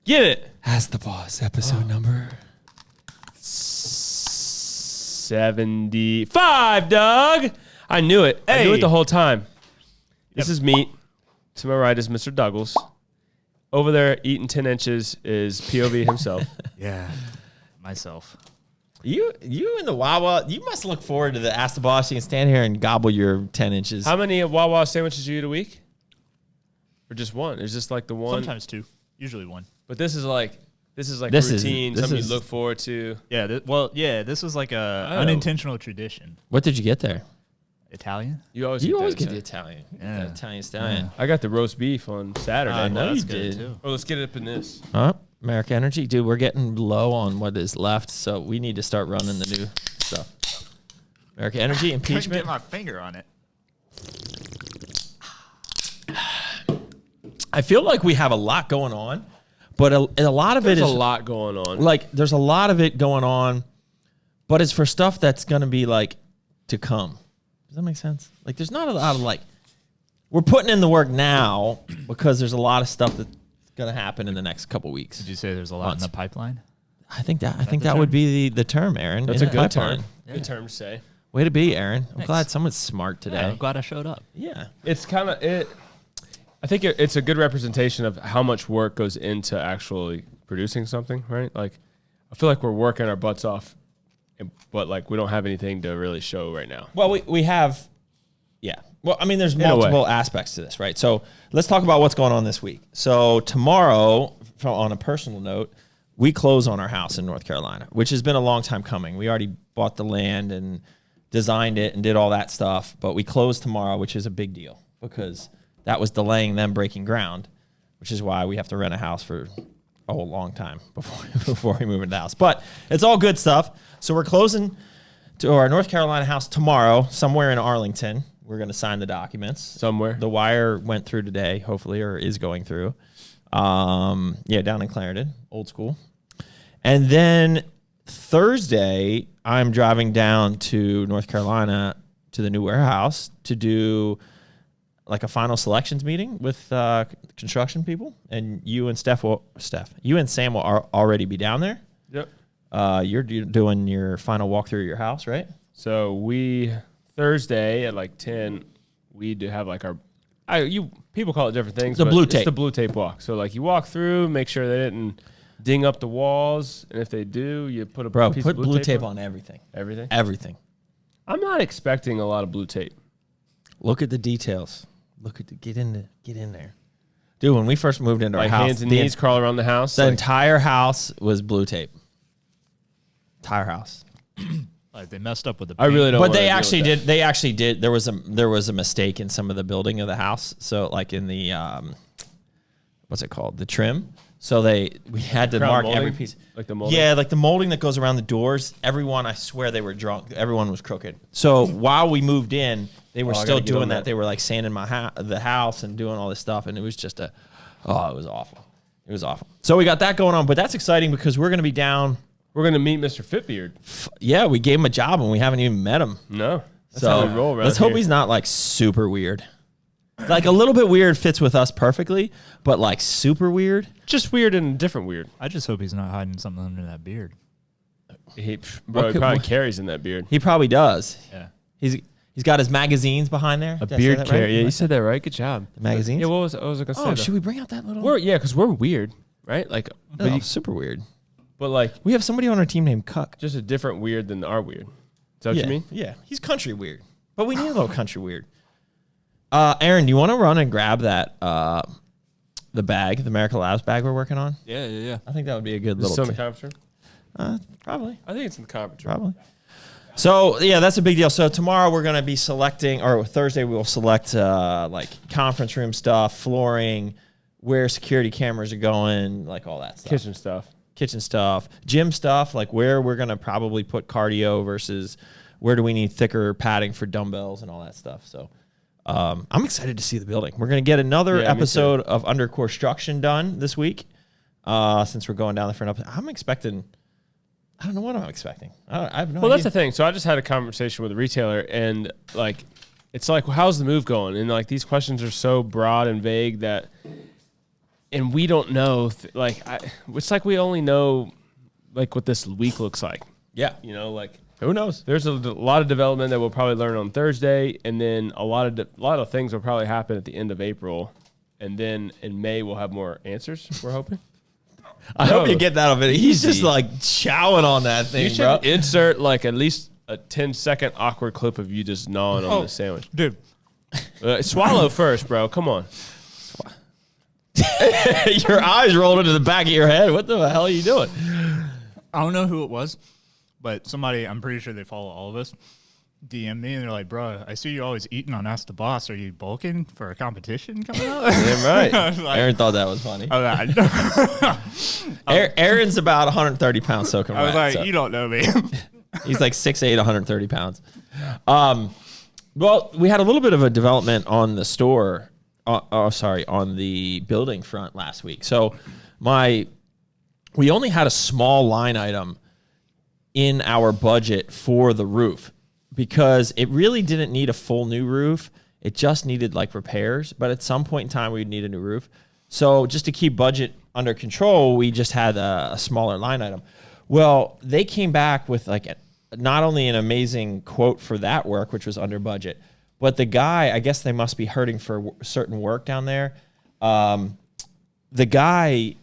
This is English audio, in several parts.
Get it. Ask the Boss, episode number 75, Doug. I knew it. I knew it the whole time. This is Meat. To my right is Mr. Douglas. Over there, eating 10 inches, is POV himself. Yeah, myself. You in the Wawa, you must look forward to the Ask the Boss. You can stand here and gobble your 10 inches. How many Wawa sandwiches do you eat a week? Or just one? Is this like the one? Sometimes two. Usually one. But this is like This routine, is- something you look forward to. Yeah. This was like a Oh. unintentional tradition. What did you get there? Italian. You always get the it. Italian. Yeah. That Italian stallion. I got the roast beef on Saturday. I know that's you good, did. too. Oh, let's get it up in this. Huh? American Energy. Dude, we're getting low on what is left, so we need to start running the new stuff. American Energy, Couldn't impeachment. get my finger on it. I feel like we have a lot going on, but a lot of it There's is a lot going on. like there's a lot of it going on, but it's for stuff that's going to be like to come. Does that make sense? Like there's not a lot of like we're putting in the work now because there's a lot of stuff that's going to happen in the next couple weeks. Did you say there's a lot in the pipeline? I think that would be the term, Aaron. That's in a the good pipeline. term. Good term to say. Way to be, Aaron. I'm Thanks. glad someone's smart today. Yeah, I'm glad I showed up. Yeah. It's kind of it. I think it's a good representation of how much work goes into actually producing something, right? Like, I feel like we're working our butts off, but like we don't have anything to really show right now. Well, we have, yeah. Well, I mean, there's a way. multiple aspects to this, right? So let's talk about what's going on this week. So tomorrow, on a personal note, we close on our house in North Carolina, which has been a long time coming. We already bought the land and designed it and did all that stuff, but we close tomorrow, which is a big deal because that was delaying them breaking ground, which is why we have to rent a house for a whole long time before we move into the house. But it's all good stuff. So we're closing to our North Carolina house tomorrow, somewhere in Arlington. We're going to sign the documents. Somewhere. The wire went through today, hopefully, or is going through. Down in Clarendon, old school. And then Thursday, I'm driving down to North Carolina to the new warehouse to do like a final selections meeting with construction people. And you and you and Sam will already be down there. Yep. You're doing your final walkthrough of your house, right? So Thursday at like 10, we do have like people call it different things. The but blue it's tape. the blue tape walk. So like you walk through, make sure they didn't ding up the walls, and if they do, you put a piece Put of blue tape on everything. everything. Everything. I'm not expecting a lot of blue tape. Look at the details. Get in there. Dude, when we first moved into our Like house, hands and knees, crawl around the house. the Like, entire house was blue tape. Entire house. Like they messed up with the I really don't. But wanna they deal actually with that. did. They actually did. There was a mistake in some of the building of the house. So like in the what's it called? The trim. So we had to Crown mark molding? every piece. Like the molding? Yeah, like the molding that goes around the doors. Everyone, I swear they were drunk. Everyone was crooked. So while we moved in, they were I still gotta get on doing that. that. They were like sanding the house and doing all this stuff, and it was just it was awful. It was awful. So we got that going on, but that's exciting because we're going to be down. We're gonna meet Mr. Fitbeard. Yeah, we gave him a job and we haven't even met him. No, that's So how we roll around let's hope here. he's not like super weird. Like a little bit weird fits with us perfectly, but like super weird. just weird and different weird. I just hope he's not hiding something under that beard. He What could- probably what- carries in that beard. He probably does. Yeah. He's got his magazines behind there. A Did I say beard that right? carrier. Yeah, you said that right. Good job. The magazines? Yeah, what was I gonna say? Oh, though? should we bring out that little? Because we're weird, right? Like, No, super weird. but like We have somebody on our team named Cuck. just a different weird than our weird. Is that what Yeah, you mean? yeah. He's country weird, but we need a little country weird. Aaron, do you want to run and grab that the bag, the Miracle Labs bag we're working on? Yeah. I think that would be a good Is it still little. in the conference room? Probably. I think it's in the conference room. Probably. So yeah, that's a big deal. So tomorrow we're going to be selecting, or Thursday we'll select like conference room stuff, flooring, where security cameras are going, like all that stuff. Kitchen stuff, gym stuff, like where we're going to probably put cardio versus where do we need thicker padding for dumbbells and all that stuff. So I'm excited to see the building. We're going to get another Yeah, me episode of Under Construction done this week since we're going down the front. I'm expecting. I don't know what I'm expecting. I have no Well, idea. that's the thing. So I just had a conversation with a retailer, and like, it's like, well, how's the move going? And like, these questions are so broad and vague that and we don't know. It's like we only know like what this week looks like. Yeah. You know, like Who knows? there's a lot of development that we'll probably learn on Thursday, and then a lot of things will probably happen at the end of April, and then in May we'll have more answers. We're hoping. I hope you get that of it. He's Easy. just like chowing on that thing, You should bro. insert like at least a 10-second awkward clip of you just gnawing on the sandwich. Dude, Swallow first, bro. Come on. Your eyes rolled into the back of your head. What the hell are you doing? I don't know who it was, but somebody, I'm pretty sure they follow all of us, DM me and they're like, bro, I see you always eating on Ask the Boss. Are you bulking for a competition coming up? Damn right. I was like, Aaron thought that was funny. I Aaron's about 130 pounds soaking was wet. like, so you don't know me. he's like 6'8", 130 pounds. Well, we had a little bit of a development on the store. On the building front last week. So we only had a small line item in our budget for the roof because it really didn't need a full new roof. It just needed like repairs, but at some point in time we'd need a new roof. So just to keep budget under control, we just had a smaller line item. Well, they came back with like not only an amazing quote for that work, which was under budget, but the guy, I guess they must be hurting for certain work down there. The guy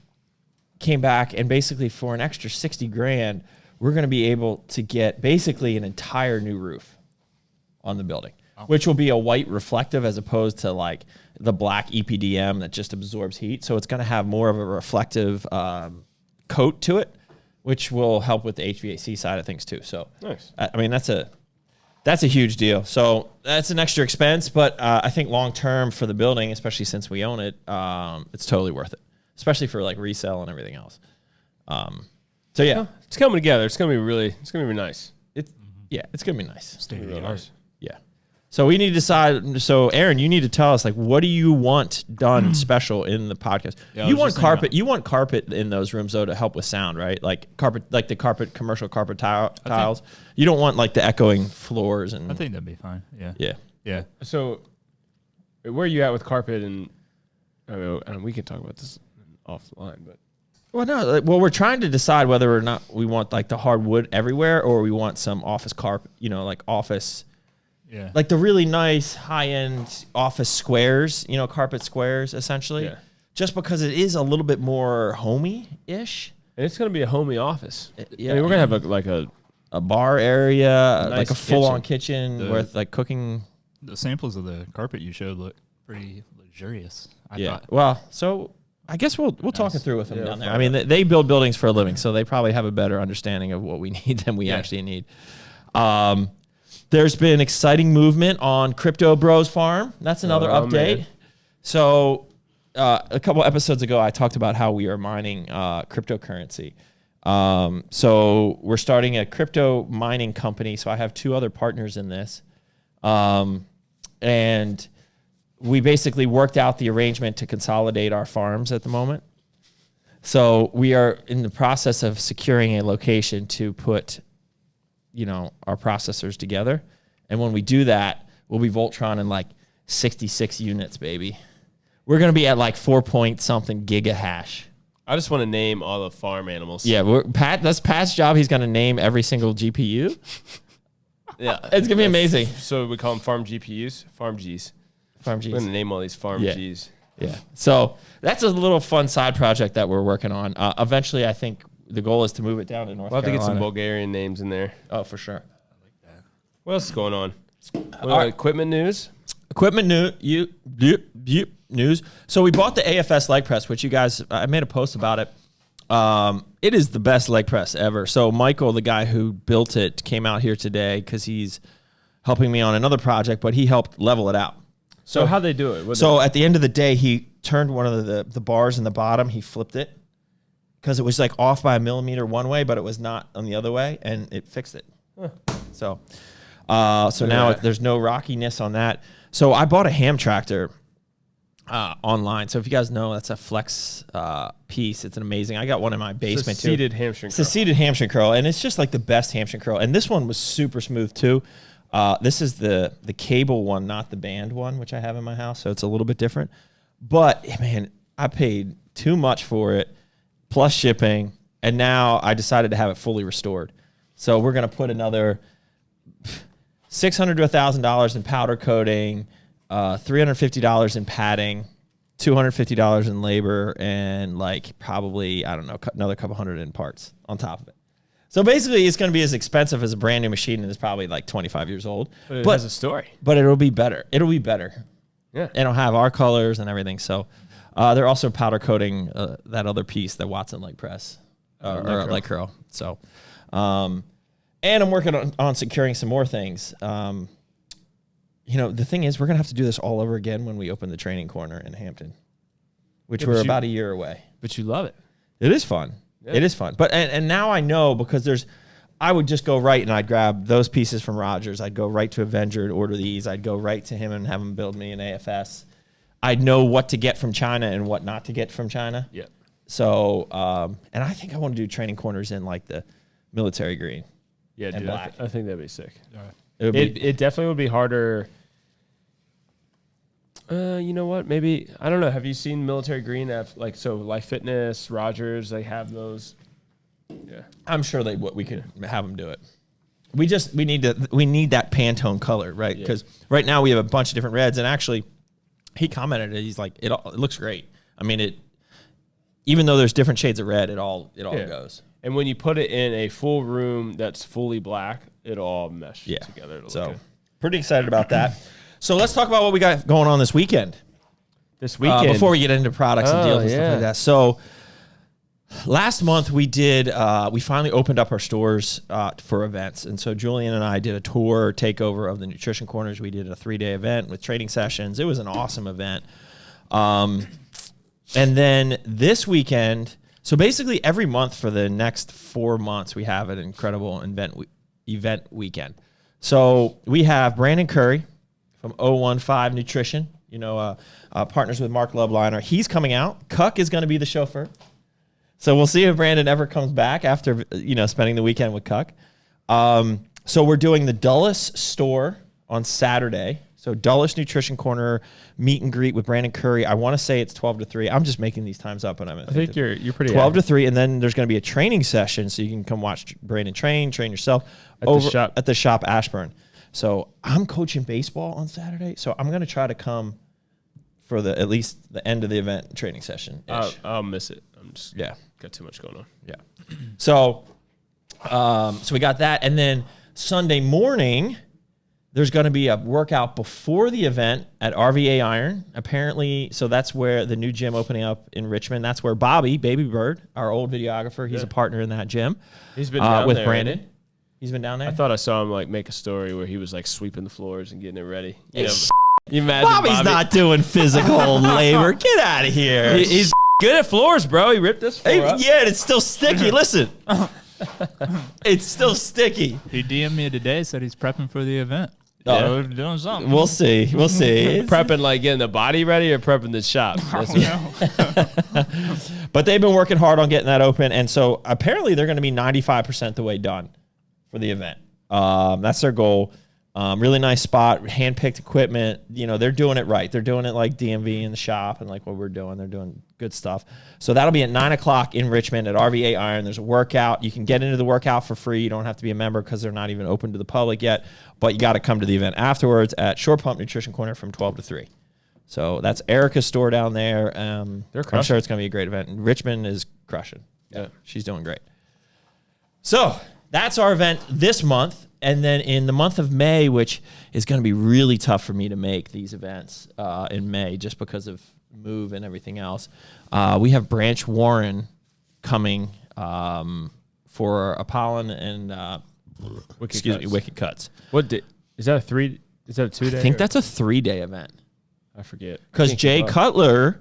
came back and basically for an extra $60,000, we're going to be able to get basically an entire new roof on the building, which will be a white reflective as opposed to like the black EPDM that just absorbs heat. So it's going to have more of a reflective coat to it, which will help with the HVAC side of things too. So Nice. I mean, that's a huge deal. So that's an extra expense, but I think long term for the building, especially since we own it, it's totally worth it, especially for like resale and everything else. So yeah, It's coming together. It's gonna be nice. it's gonna be nice. State of the Real art. nice. Yeah. So we need to decide. So Aaron, you need to tell us like, what do you want done special in the podcast? Yeah, I you was want just thinking carpet. about- You want carpet in those rooms though to help with sound, right? Like carpet, like the carpet, commercial carpet tiles. You don't want like the echoing floors and I think that'd be fine. Yeah. yeah. Yeah. So, where are you at with carpet? And I mean, we can talk about this offline, but Well, no. Well, we're trying to decide whether or not we want like the hardwood everywhere or we want some office carpet. You know, like office. Yeah. Like the really nice high-end office squares, you know, carpet squares, essentially. Yeah. Just because it is a little bit more homey-ish. and it's gonna be a homey office. Yeah. I mean, we're gonna have A bar area, Nice like a full-on kitchen with like cooking. The samples of the carpet you showed look pretty luxurious. I Yeah. thought. Well, so I guess we'll talk it through with them Yeah, down there. we'll I mean, they build buildings for a living, so they probably have a better understanding of what we need than we Yeah. actually need. There's been exciting movement on Crypto Bros Farm. That's another Oh, update. man. So a couple episodes ago, I talked about how we are mining cryptocurrency. So we're starting a crypto mining company. So I have two other partners in this. And we basically worked out the arrangement to consolidate our farms at the moment. So we are in the process of securing a location to put, you know, our processors together. And when we do that, we'll be Voltron in like 66 units, baby. We're going to be at like 4-point-something gigahash. I just want to name all the farm animals. Yeah, that's Pat's job. He's going to name every single GPU. Yeah. It's going to be amazing. So we call them farm GPUs, farm Gs. Farm We're gonna Gs. name all these farm Yeah. Gs. Yeah. So that's a little fun side project that we're working on. Eventually, I think the goal is to move it down to North We'll have to Carolina. get some Bulgarian names in there. Oh, for sure. What else is going on? All right. Equipment news? Equipment news. So we bought the AFS leg press, which you guys, I made a post about it. It is the best leg press ever. So Michael, the guy who built it, came out here today because he's helping me on another project, but he helped level it out. So how'd they do it? So at the end of the day, he turned one of the bars in the bottom. He flipped it because it was like off by a millimeter one way, but it was not on the other way, and it fixed it. So now there's no rockiness on that. So I bought a ham tractor online. So if you guys know, that's a flex piece. It's an amazing. I got one in my basement too. seated hamstring It's a curl. seated hamstring curl, and it's just like the best hamstring curl. And this one was super smooth too. This is the cable one, not the band one, which I have in my house. So it's a little bit different. But man, I paid too much for it, plus shipping. And now I decided to have it fully restored. So we're going to put another $600 to $1,000 in powder coating, $350 in padding, $250 in labor, and like probably, I don't know, another couple hundred in parts on top of it. So basically, it's going to be as expensive as a brand new machine, and it's probably like 25 years old. But it has a story. But it'll be better. It'll be better. Yeah. It'll have our colors and everything. So they're also powder coating that other piece, the Watson leg press or leg curl. So, and I'm working on securing some more things. You know, the thing is, we're going to have to do this all over again when we open the training corner in Hampton, which we're about a year away. But you love it. It is fun. Yeah. It is fun. But and now I know, because I would just go right and I'd grab those pieces from Rogers. I'd go right to Avenger and order these. I'd go right to him and have him build me an AFS. I'd know what to get from China and what not to get from China. Yeah. So, and I think I want to do training corners in like the military green. Yeah, dude, black. I think that'd be sick. Yeah. It definitely would be harder. You know what? Maybe, I don't know. Have you seen military green? Like, so Life Fitness, Rogers, they have those. Yeah. I'm sure we could have them do it. We need that Pantone color, right? Because right now we have a bunch of different reds, and actually, he commented, he's like, it looks great. I mean, even though there's different shades of red, it all goes. And when you put it in a full room that's fully black, it all meshes together. So pretty excited about that. So let's talk about what we got going on this weekend. Before we get into products and deals and stuff like that. So last month we finally opened up our stores for events. And so Julian and I did a tour takeover of the nutrition corners. We did a 3-day event with training sessions. It was an awesome event. And then this weekend, so basically every month for the next 4 months, we have an incredible event weekend. So we have Brandon Curry from 015 Nutrition, partners with Mark Loveliner. He's coming out. Cuck is going to be the chauffeur. So we'll see if Brandon ever comes back after, spending the weekend with Cuck. So we're doing the Dulles store on Saturday. So Dulles Nutrition Corner meet and greet with Brandon Curry. I want to say it's 12 to 3. I'm just making these times up, but I think you're pretty 12 to 3, and then there's going to be a training session, so you can come watch Brandon train yourself at the shop Ashburn. So I'm coaching baseball on Saturday, so I'm going to try to come for at least the end of the event training session. I'll miss it. I'm just got too much going on. Yeah. So we got that, and then Sunday morning there's going to be a workout before the event at RVA Iron. Apparently, so that's where the new gym opening up in Richmond. That's where Bobby, Baby Bird, our old videographer, he's a partner in that gym. He's been down with there, Brandon. He's been down there. I thought I saw him make a story where he was sweeping the floors and getting it ready. You imagine Bobby's not doing physical labor. Get out of here. He's good at floors, bro. He ripped this floor up. Yeah, it's still sticky. Listen. It's still sticky. He DM'd me today, said he's prepping for the event. We're doing something. We'll see. Prepping getting the body ready or prepping the shop? But they've been working hard on getting that open. And so apparently they're going to be 95% the way done for the event. That's their goal. Really nice spot, hand-picked equipment. They're doing it right. They're doing it like DMV in the shop and like what we're doing. They're doing good stuff. So that'll be at 9 o'clock in Richmond at RVA Iron. There's a workout. You can get into the workout for free. You don't have to be a member because they're not even open to the public yet. But you got to come to the event afterwards at Shore Pump Nutrition Corner from 12 to 3. So that's Erica's store down there. I'm sure it's going to be a great event. And Richmond is crushing. Yeah, she's doing great. So that's our event this month. And then in the month of May, which is going to be really tough for me to make these events in May just because of move and everything else, we have Branch Warren coming for Apollon and Wicked Cuts. Is that a 3? Is that a 2-day? I think that's a 3-day event. I forget. Because Jay Cutler,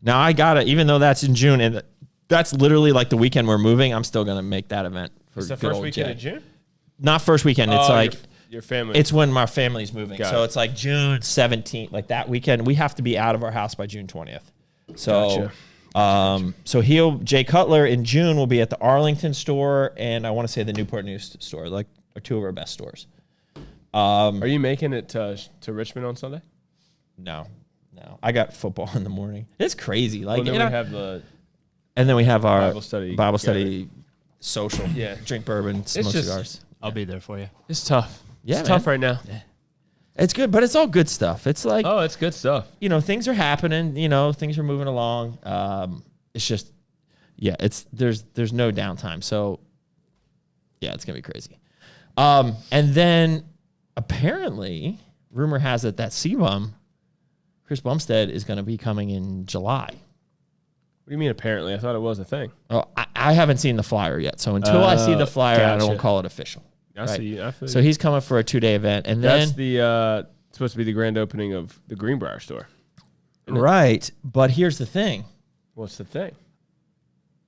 now I got it, even though that's in June, and that's literally like the weekend we're moving, I'm still going to make that event for Is the good first old weekend Jay. of June? Not first weekend. It's like your family. It's when my family's moving. Got so it. it's like June 17th, like that weekend. We have to be out of our house by June 20th. So, so Jay Cutler in June will be at the Arlington store, and I want to say the Newport News store, like are two of our best stores. Are you making it to Richmond on Sunday? No. I got football in the morning. It's crazy. Like we have the And then we have our Bible study social. Yeah. Drink bourbon, smoke cigars. I'll be there for you. It's tough. Yeah, it's man. tough right now. Yeah. It's good, but it's all good stuff. It's like, Oh, it's good stuff. things are happening. Things are moving along. It's just, there's no downtime. So, yeah, it's gonna be crazy. And then apparently, rumor has it that Chris Bumstead is going to be coming in July. What do you mean? Apparently, I thought it was a thing. Oh, I haven't seen the flyer yet. So until I see the flyer, I gotcha. don't call it official. I see. I feel So you. he's coming for a 2-day event, and That's then the supposed to be the grand opening of the Greenbrier store. right. But here's the thing: What's the thing?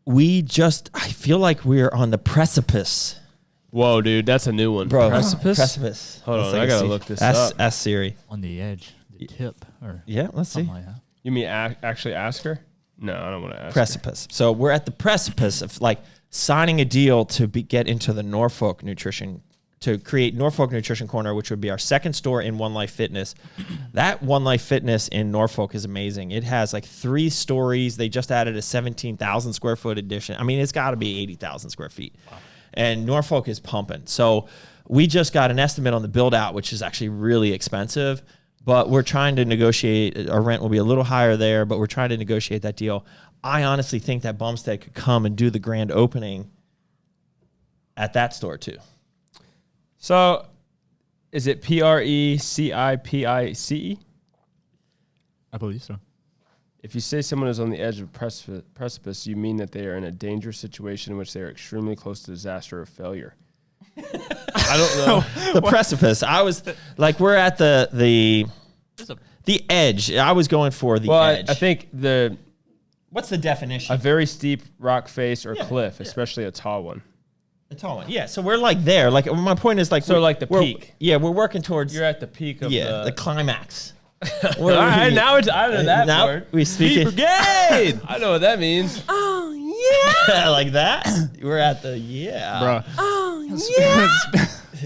I feel like we're on the precipice, Whoa, dude, that's a new one. bro. Precipice. Hold Let's on, I take a gotta see. look this Ask up. Ask Siri. On the edge, the tip, or Yeah, let's see. something like that. You mean actually ask her? No, I don't want to ask. Precipice. So we're at the precipice of like signing a deal to get into the Norfolk Nutrition, to create Norfolk Nutrition Corner, which would be our second store in One Life Fitness. That One Life Fitness in Norfolk is amazing. It has like 3 stories. They just added a 17,000 square foot addition. I mean, it's got to be 80,000 square feet. Wow. And Norfolk is pumping. So we just got an estimate on the build out, which is actually really expensive. But we're trying to negotiate. Our rent will be a little higher there, but we're trying to negotiate that deal. I honestly think that Bumstead could come and do the grand opening at that store too. So, is it Precipice? I believe so. If you say someone is on the edge of precipice, you mean that they are in a dangerous situation in which they are extremely close to disaster or failure. I don't know. The precipice. I was like, we're at the edge. I was going for the edge. I think What's the definition? a very steep rock face or cliff, especially a tall one. A tall one. Yeah. So we're like there. Like my point is like like the peak. Yeah, we're working towards. You're at the peak of the climax. All right, now I know that now word. we speak it. Brigade. I know what that means. Yeah, like that. We're at the Bro.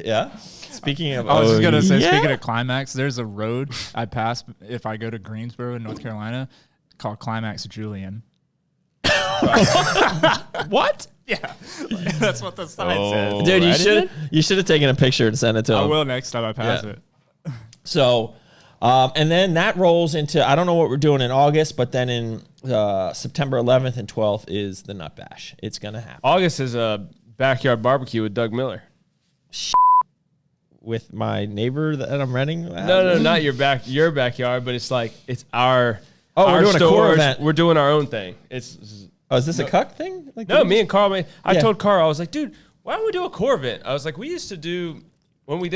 Yeah. Speaking of, I was just gonna say, yeah. speaking of climax, there's a road I pass if I go to Greensboro in North Carolina called Climax Julian. What? Yeah, that's what the sign says. Dude, you should have taken a picture and sent it to him. I will next time I pass it. So, and then that rolls into, I don't know what we're doing in August, but then in September 11th and 12th is the Nut Bash. It's going to happen. August is a backyard barbecue with Doug Miller. With my neighbor that I'm renting? No, not your backyard, but it's like, it's our we're doing a core event. We're doing our own thing. Oh, is this a cuck thing? Like no, me and Carl, I told Carl, I was like, dude, why don't we do a core event? I was like, we used to do, when we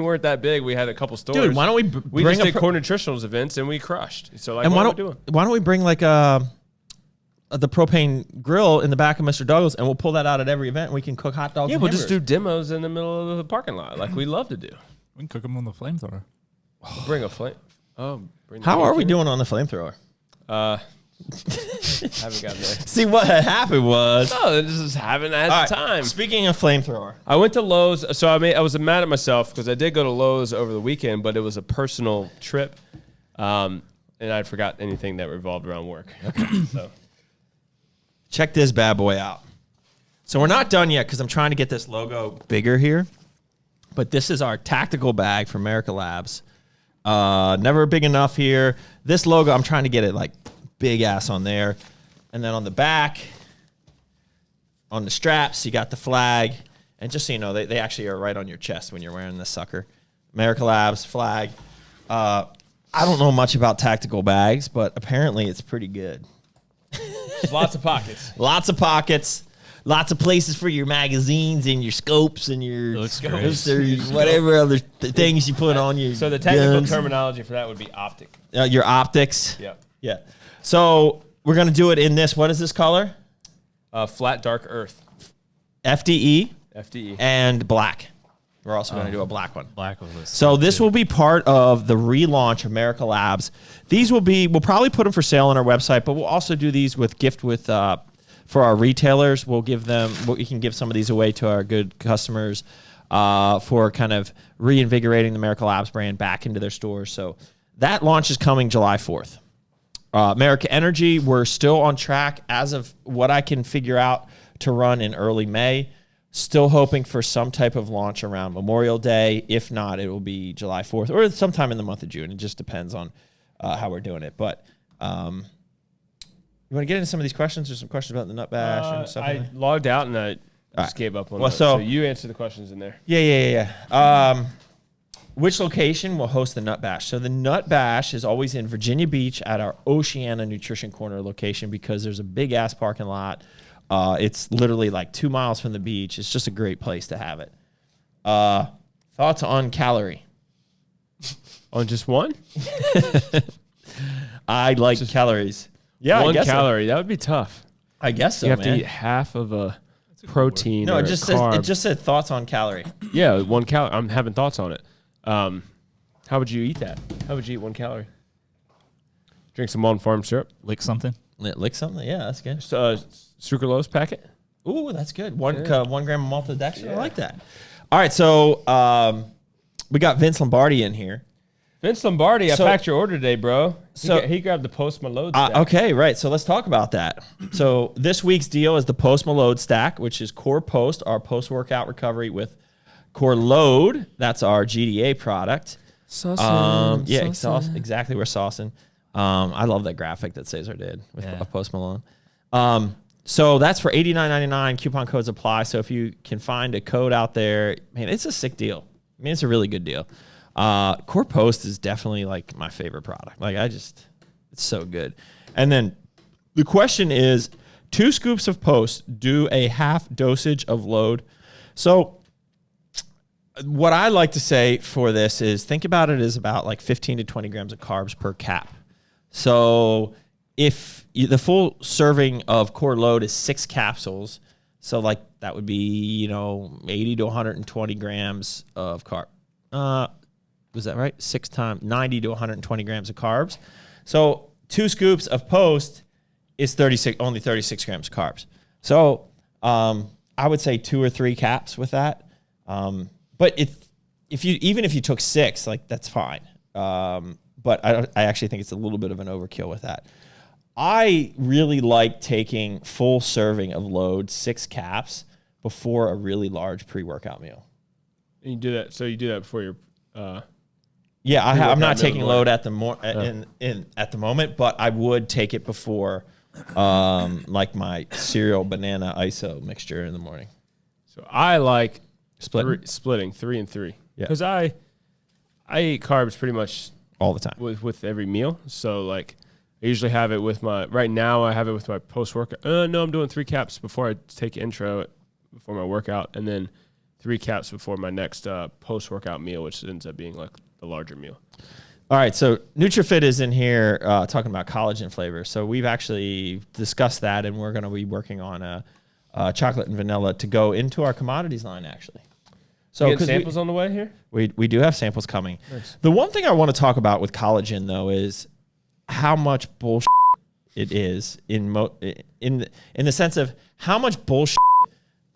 weren't that big, we had a couple stores. Dude, why don't we just did core nutritionals events and we crushed. So like, and why don't we bring like the propane grill in the back of Mr. Douglas, and we'll pull that out at every event and we can cook hot dogs. Yeah, and we'll just do hamburgers. demos in the middle of the parking lot like we love to do. We can cook them on the flamethrower. We'll bring a flame. Oh, bring the How are we flamethrower? doing on the flamethrower? Haven't gotten there. See, what had happened was... No, this is haven't had All right, time. Speaking of flamethrower. I went to Lowe's, so I was mad at myself because I did go to Lowe's over the weekend, but it was a personal trip, and I forgot anything that revolved around work. So Check this bad boy out. So we're not done yet because I'm trying to get this logo bigger here, but this is our tactical bag for America Labs. Never big enough here. This logo, I'm trying to get it like big ass on there. And then on the back, on the straps, you got the flag. And just so you know, they actually are right on your chest when you're wearing this sucker. America Labs flag. I don't know much about tactical bags, but apparently it's pretty good. lots of pockets. Lots of pockets. Lots of places for your magazines and your scopes and your holsters, whatever other things you put on your So the technical guns. terminology for that would be optic. Your optics. Yeah. Yeah. So we're going to do it in this. What is this color? Flat dark earth. FDE FDE. and black. We're also going to do a black one. Black was this. So this will be part of the relaunch of America Labs. These will be, we'll probably put them for sale on our website, but we'll also do these with for our retailers. We can give some of these away to our good customers for kind of reinvigorating the America Labs brand back into their stores. So that launch is coming July 4th. America Energy, we're still on track as of what I can figure out to run in early May. Still hoping for some type of launch around Memorial Day. If not, it will be July 4th or sometime in the month of June. It just depends on how we're doing it. But you want to get into some of these questions? There's some questions about the nut bash and stuff. I logged out and I just gave up on that. So you answer the questions in there. Yeah. Which location will host the Nut Bash? So the Nut Bash is always in Virginia Beach at our Oceana Nutrition Corner location because there's a big-ass parking lot. It's literally like 2 miles from the beach. It's just a great place to have it. Thoughts on calorie? On just one? I like calories. Yeah, one I guess calorie. So. That would be tough. I guess so, You have man. to eat half of a protein No, or it just said thoughts on calorie. Yeah, 1 calorie. I'm having thoughts on it. How would you eat that? How would you eat 1 calorie? Drink some on-farm syrup. Lick something. Lick something? Yeah, that's good. Sucralose packet. Ooh, that's good. 1 gram of maltodextrin. I like that. All right, so we got Vince Lombardi in here. Vince Lombardi, I packed your order today, bro. He grabbed the Post Malone stack. Okay, right. So let's talk about that. So this week's deal is the Post Malone stack, which is Core Post, our post-workout recovery with Core Load. That's our GDA product. Saucing. Exactly. We're saucing. I love that graphic that Cesar did with Post Malone. So that's for $89.99. Coupon codes apply. So if you can find a code out there, man, it's a sick deal. I mean, it's a really good deal. Core Post is definitely like my favorite product. Like it's so good. And then the question is 2 scoops of Post do a half dosage of load. So what I like to say for this is think about it as about like 15 to 20 grams of carbs per cap. So if the full serving of Core Load is 6 capsules, so like that would be, 80 to 120 grams of carb. Was that right? 6 times 90 to 120 grams of carbs. So 2 scoops of Post is only 36 grams of carbs. So I would say 2 or 3 caps with that. But if you took 6, like that's fine. But I actually think it's a little bit of an overkill with that. I really like taking full serving of load, 6 caps before a really large pre-workout meal. And you do that. So you do that before your. I'm not taking load at the at the moment, but I would take it before, like my cereal banana ISO mixture in the morning. So I like splitting 3 and 3. Yeah, because I eat carbs pretty much all the time with every meal. So like I usually have it with right now I have it with my post workout. No, I'm doing 3 caps before I take intro before my workout, and then 3 caps before my next post workout meal, which ends up being like the larger meal. All right, so NutriFit is in here talking about collagen flavors. So we've actually discussed that, and we're going to be working on a chocolate and vanilla to go into our commodities line, actually. So you get samples on the way here? We do have samples coming. Nice. The one thing I want to talk about with collagen, though, is how much bullshit it is in the sense of how much bullshit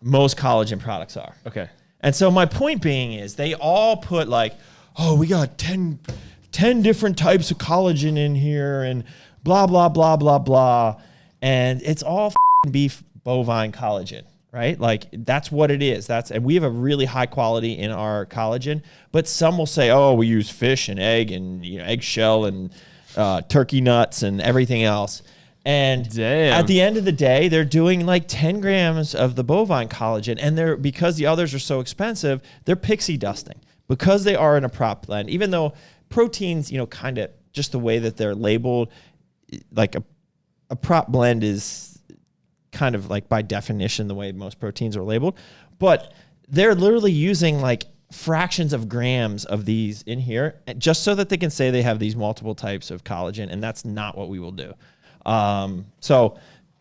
most collagen products are. Okay. And so my point being is they all put like, oh, we got 10 different types of collagen in here and blah, blah, blah, blah, blah. And it's all beef bovine collagen, right? Like that's what it is. And we have a really high quality in our collagen, but some will say, oh, we use fish and egg and eggshell and turkey nuts and everything else. And at the end of the day, they're doing like 10 grams of the bovine collagen. And because the others are so expensive, they're pixie dusting because they are in a prop blend. Even though proteins, kind of just the way that they're labeled, like a prop blend is kind of like by definition the way most proteins are labeled. But they're literally using like fractions of grams of these in here just so that they can say they have these multiple types of collagen. And that's not what we will do. So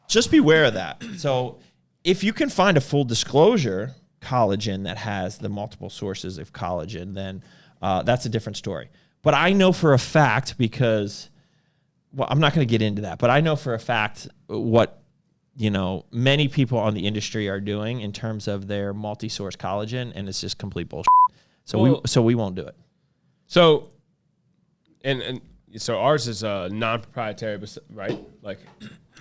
just beware of that. So if you can find a full disclosure collagen that has the multiple sources of collagen, then that's a different story. But I know for a fact because, well, I'm not going to get into that, but I know for a fact what, many people on the industry are doing in terms of their multi-source collagen, and it's just complete bullshit. So we won't do it. So, and so ours is non-proprietary, right? Like,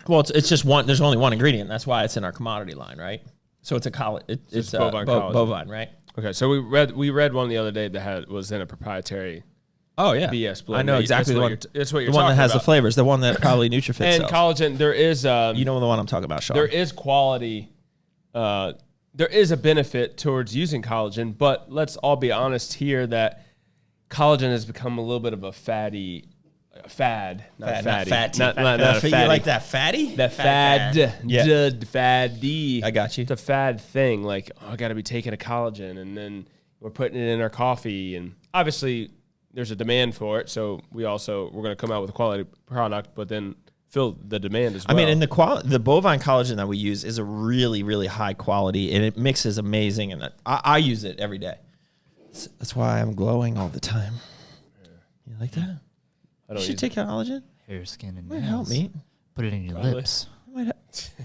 well, it's just one. There's only one ingredient. That's why it's in our commodity line, right? So it's a it's bovine, right? Okay, so we read one the other day that was in a proprietary. Oh yeah, BS blend. I know exactly the one. It's what you're the one that has about. the flavors, the one that probably NutriFit and sells. collagen. There is you know the one I'm talking about, Sean. There is quality. There is a benefit towards using collagen, but let's all be honest here that collagen has become a little bit of a fad, not fatty. Not fatty. You like that fatty? That fad. Faddy. I got you. It's a fad thing. Like, I got to be taking a collagen, and then we're putting it in our coffee, and obviously there's a demand for it. So we're going to come out with a quality product, but then fill the demand as well. I mean, and the bovine collagen that we use is a really, really high quality, and it mixes amazing. And I use it every day. That's why I'm glowing all the time. You like that? You should take collagen. Hair, skin, and Might nails. help me. Put it in your lips.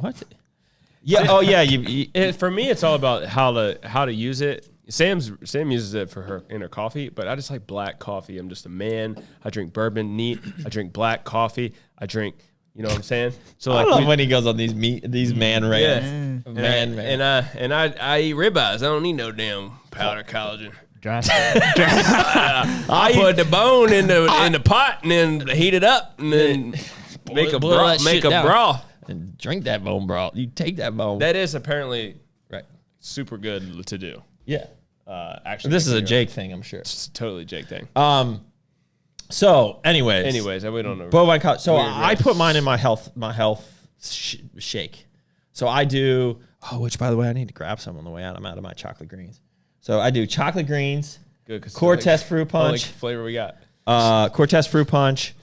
What? Yeah. Oh yeah. For me, it's all about how to use it. Sam uses it in her coffee, but I just like black coffee. I'm just a man. I drink bourbon neat. I drink black coffee. I drink, you know what I'm saying? So I love when he goes on these man rants. Yeah. And I eat ribeyes. I don't need no damn powder collagen. I put the bone in the pot and then heat it up and then make a broth. And drink that bone broth. You take that bone. That is apparently right. Super good to do. Yeah. Actually, this is a Jake thing, I'm sure. It's totally Jake thing. So, anyways, we don't know. Bovine collagen. So I put mine in my health shake. So I do. Oh, which by the way, I need to grab some on the way out. I'm out of my chocolate greens. So I do chocolate greens. Good. Cortez fruit punch. Flavor we got. Cortez fruit punch.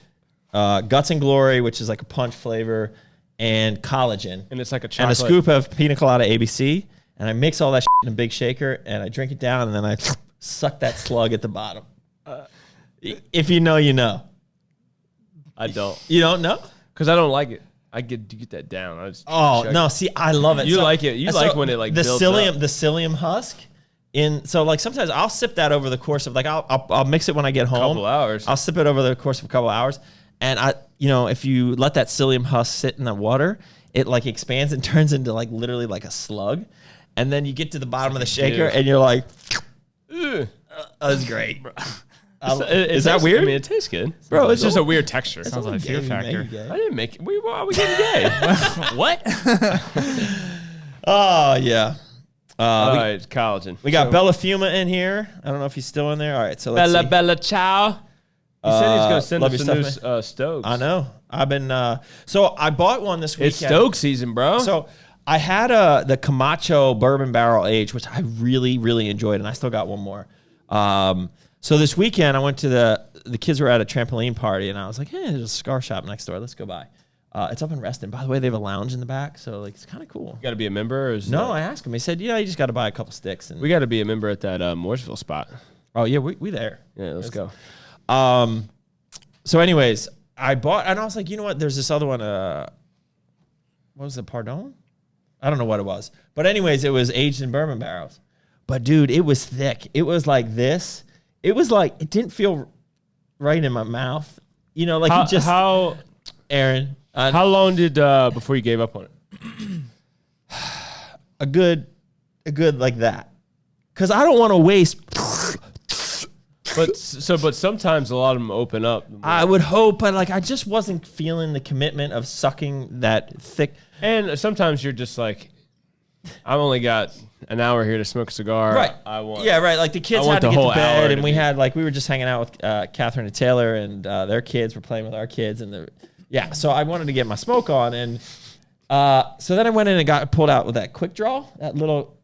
Guts and Glory, which is like a punch flavor, and collagen. And it's like a chocolate. And a scoop of pina colada ABC. And I mix all that in a big shaker, and I drink it down, and then I suck that slug at the bottom. If you know, you know. I don't. You don't know? Because I don't like it. I get that down. No, see, I love it. You like it. You like when it like the builds psyllium, up. the psyllium husk. So like sometimes I'll sip that over the course of like I'll mix it when I get home. Couple hours. I'll sip it over the course of a couple hours, and if you let that psyllium husk sit in the water, it like expands and turns into like literally like a slug. And then you get to the bottom of the shaker, and you're like, that's great. Is that weird? I mean, it tastes good. Bro, It's just a weird texture. Sounds like Fear Factor. I didn't make it. Why are we getting gay? What? Oh, yeah. All right, collagen. We got Bella Fuma in here. I don't know if he's still in there. All right, so let's see. Bella ciao. He said he's going to send love us your some new Stokes. I know. I've been, so I bought one this weekend. It's Stoke season, bro. So I had the Camacho Bourbon Barrel Aged, which I really, really enjoyed, and I still got one more. So this weekend, I went to the kids were at a trampoline party, and I was like, hey, there's a cigar shop next door. Let's go by. It's up in Reston. By the way, they have a lounge in the back, so like it's kind of cool. You got to be a member? I asked him. He said, yeah, you just got to buy a couple sticks. And we got to be a member at that Mooresville spot. Oh, yeah, we there. Yeah, let's go. So anyways, I bought, and I was like, you know what? There's this other one. What was it, Pardon? I don't know what it was. But anyways, it was aged in bourbon barrels. But dude, it was thick. It was like this. It was like, it didn't feel right in my mouth. You know, like Aaron. How long did, before you gave up on it? A good like that. Because I don't want to waste. But sometimes a lot of them open up. I would hope, but like I just wasn't feeling the commitment of sucking that thick. And sometimes you're just like, I've only got an hour here to smoke a cigar. Right. Right. Like the kids had to get to bed, and we were just hanging out with Catherine and Taylor, and their kids were playing with our kids, and so I wanted to get my smoke on, and so then I went in and pulled out with that quick draw, that little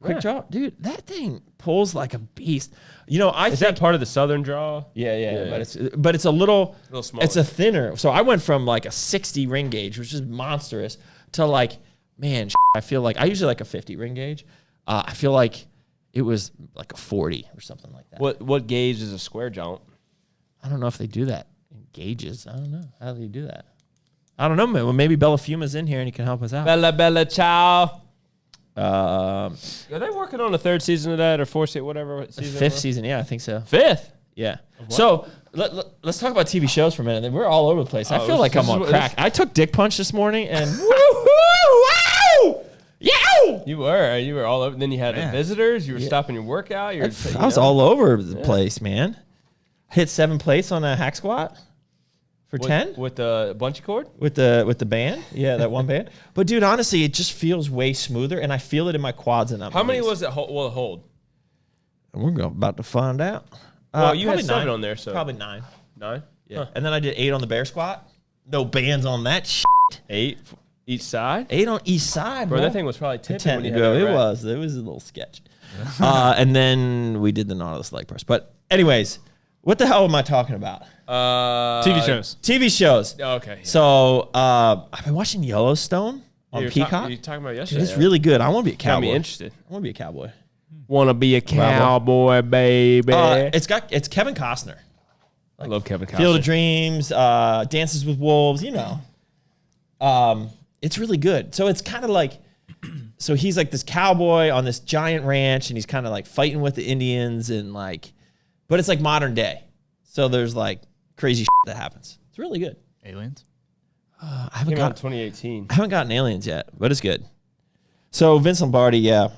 quick draw, dude. That thing pulls like a beast. You know, is that part of the Southern draw? Yeah. But it's a little smaller. It's a thinner. So I went from like a 60 ring gauge, which is monstrous, to like, man, I feel like I usually like a 50 ring gauge. I feel like it was like a 40 or something like that. What gauge is a square joint? I don't know if they do that in gauges. I don't know. How do you do that? I don't know, man. Well, maybe Bella Fuma's in here and he can help us out. Bella ciao. Are they working on the third season of that or fourth season, whatever season? Fifth season, yeah, I think so. Fifth? Yeah. So let's talk about TV shows for a minute. We're all over the place. I feel like I'm on crack. I took Dick Punch this morning and woo-hoo! Yow! You were all over. Then you had visitors. You were stopping your workout. I was all over the place, man. Hit 7 plates on a hack squat for 10 with the bungee cord. with the band. Yeah, that one band. But dude, honestly, it just feels way smoother, and I feel it in my quads and up. How many was it? Will it hold? We're about to find out. Well, you had probably 7 9. on there, so Probably 9. 9. Yeah, and then I did 8 on the bear squat. No bands on that. 8 each side. 8 on each side, Bro, bro. that thing was probably 10 when you had It that rack. was a little sketch. And then we did the Nautilus leg press. But anyways, what the hell am I talking about? TV shows. TV shows. Oh, okay. Yeah. So I've been watching Yellowstone on you Peacock. you talking about Dude, yesterday? it's really good. I want to be a Got cowboy. me interested. I want to be a cowboy. Want to be a cowboy, baby. It's Kevin Costner. I love Kevin Costner. Field of Dreams, Dances with Wolves, you know. It's really good. So it's kind of like, so he's like this cowboy on this giant ranch, and he's kind of like fighting with the Indians, and like, but it's like modern day. So there's like crazy shit that happens. It's really good. Aliens. I Came out in 2018. I haven't gotten aliens yet, but it's good. So Vince Lombardi, yeah.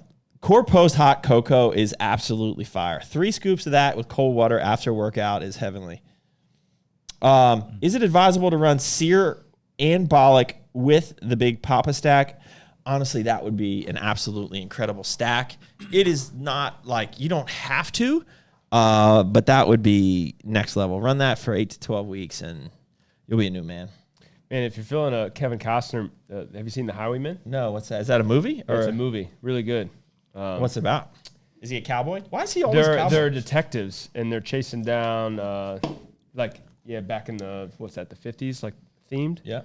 Core Post Hot Cocoa is absolutely fire. 3 scoops of that with cold water after workout is heavenly. Is it advisable to run Sear and Bolic with the Big Poppa Stack? Honestly, that would be an absolutely incredible stack. It is not like you don't have to, but that would be next level. Run that for 8 to 12 weeks, and you'll be a new man. Man, if you're feeling a Kevin Costner, have you seen The Highwaymen? No, what's that? Is that a movie? It's a movie. Really good. What's it about? Is he a cowboy? Why is he always cowboy? They're detectives, and they're chasing down, back in the, the 50s, like, themed. Yeah.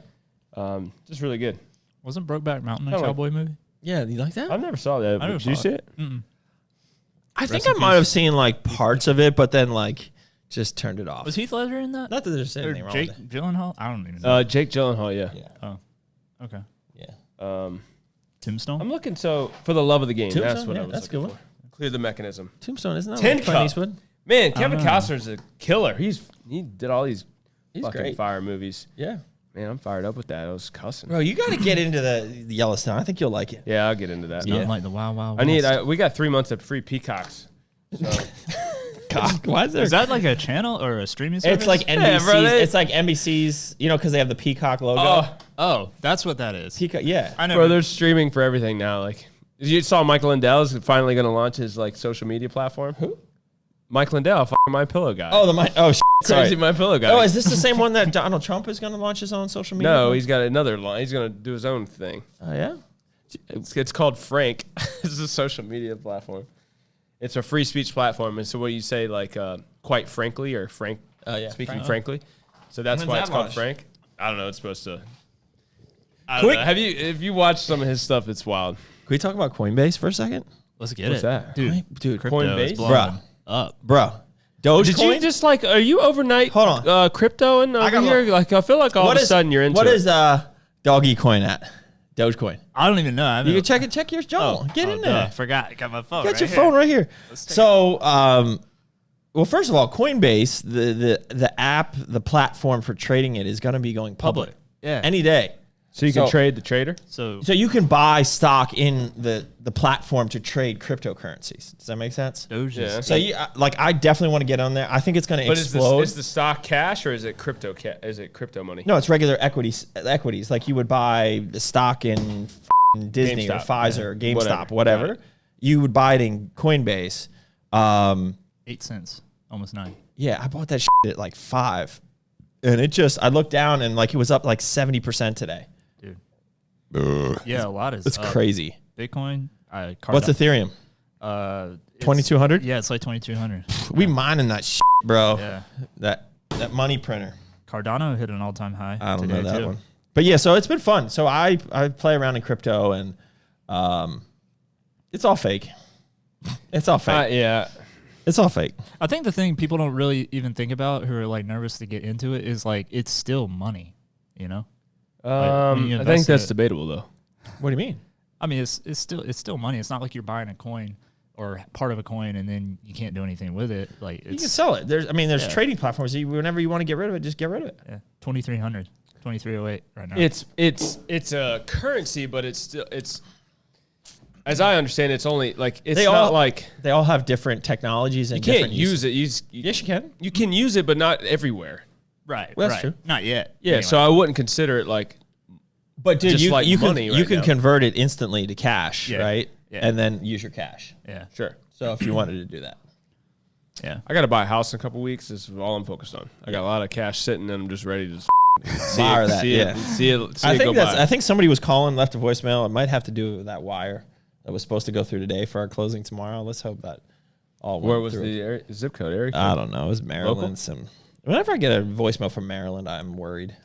Just really good. Wasn't Brokeback Mountain a Kinda like- cowboy movie? Yeah, you like that? I never saw that. I never Did you saw see it. it? I think Rest I in might peace. have seen like parts of it, but then like just turned it off. Was Heath Ledger in that? Not that there's Or anything wrong Jake with it. Gyllenhaal? I don't even know. Jake Gyllenhaal, yeah. Yeah, Oh, okay. yeah. Tombstone. I'm looking for the love of the game. That's Tombstone, what yeah, I was that's a looking good for. Clear the mechanism. Tombstone, isn't that Tin like Clint Cup. Eastwood? Man, Kevin know. Costner's a killer. He did all these He's fucking great. fire movies. Yeah. Man, I'm fired up with that. I was cussing. Bro, you got to get into the Yellowstone. I think you'll like it. Yeah, I'll get into that. Not like the Wow Wow. We got 3 months of free peacocks. So God, why is there? Is that like a channel or a streaming service? It's like NBC's. Yeah, bro, it's like NBC's. You know, because they have the Peacock logo. Oh, that's what that is. Peacock. Yeah. I know. bro, they're streaming for everything now. Like you saw Mike Lindell's finally going to launch his like social media platform. Who? Mike Lindell, My Pillow guy. Oh, crazy Crazy My Pillow guy. Oh, is this the same one that Donald Trump is going to launch his own social media? No, he's got another line. He's going to do his own thing. Oh yeah. It's called Frank. It's a social media platform. It's a free speech platform. And so what you say, like, quite frankly, or frank, Yeah, speaking Frank. frankly. So that's When's why that it's called launch? Frank. I don't know. It's supposed to. I don't Quick- know. If you watch some of his stuff, it's wild. Can we talk about Coinbase for a second? Let's get What's it, that? dude. Crypto Coinbase? is blowing Bruh. up. Bro. Dogecoin? Did you just like? Are you overnight? Hold on. Crypto and over got here. one. Like I feel like all of a sudden you're into What it. is Doggy Coin at? Dogecoin. I don't even know. I You can check your Joel. Get in there. Forgot. Got my phone. Got right your here. phone right here. So, well, first of all, Coinbase, the app, the platform for trading it is going to be going public. Yeah. Any day. So you can trade the trader. So So you can buy stock in the platform to trade cryptocurrencies. Does that make sense? Doge Yeah. is So I definitely want to get on there. I think it's going to But explode. is the stock cash or is it crypto? Is it crypto money? No, it's regular equities. Like you would buy the stock in Disney or GameStop. Pfizer or GameStop, Whatever. whatever. You would buy it in Coinbase. 8 cents, almost 9. Yeah, I bought that shit at like 5, and I looked down and like it was up like 70% today. Dude. Yeah, a lot is. It's crazy. Bitcoin. What's Ethereum? 2200? Yeah, it's like 2200. We mining that shit, bro. Yeah. That money printer. Cardano hit an all-time high. I don't today know that too. one. But yeah, so it's been fun. So I play around in crypto, and it's all fake. It's all fake. Yeah. It's all fake. I think the thing people don't really even think about who are like nervous to get into it is like it's still money, you know? when you I think invest in that's it. debatable though. What do you mean? I mean, it's still money. It's not like you're buying a coin or part of a coin, and then you can't do anything with it. Like You can it's sell it. There's trading platforms. Whenever you want to get rid of it, just get rid of it. 2,300, 2,308 right now. It's a currency, but it's as I understand, it's only like it's They not all- like They all have different technologies and you can't different use uses. it. Yes, you can. You can use it, but not everywhere. right. Well, that's true. Not yet. Yeah, anyway. so I wouldn't consider it like. But dude, Just you, like you money can you right can now. convert it instantly to cash, Yeah. right? Yeah. And then use your cash. yeah. Sure. So if you wanted to do that, Yeah. I got to buy a house in a couple weeks. This is all I'm focused on. I got a lot of cash sitting, and I'm just ready to Wire that, see yeah. it, see it I go think that's. by. I think somebody was calling, left a voicemail. It might have to do with that wire that was supposed to go through today for our closing tomorrow. Let's hope that all went Where was through. the zip code? Area code? I don't know. It was Maryland. Local? Whenever I get a voicemail from Maryland, I'm worried.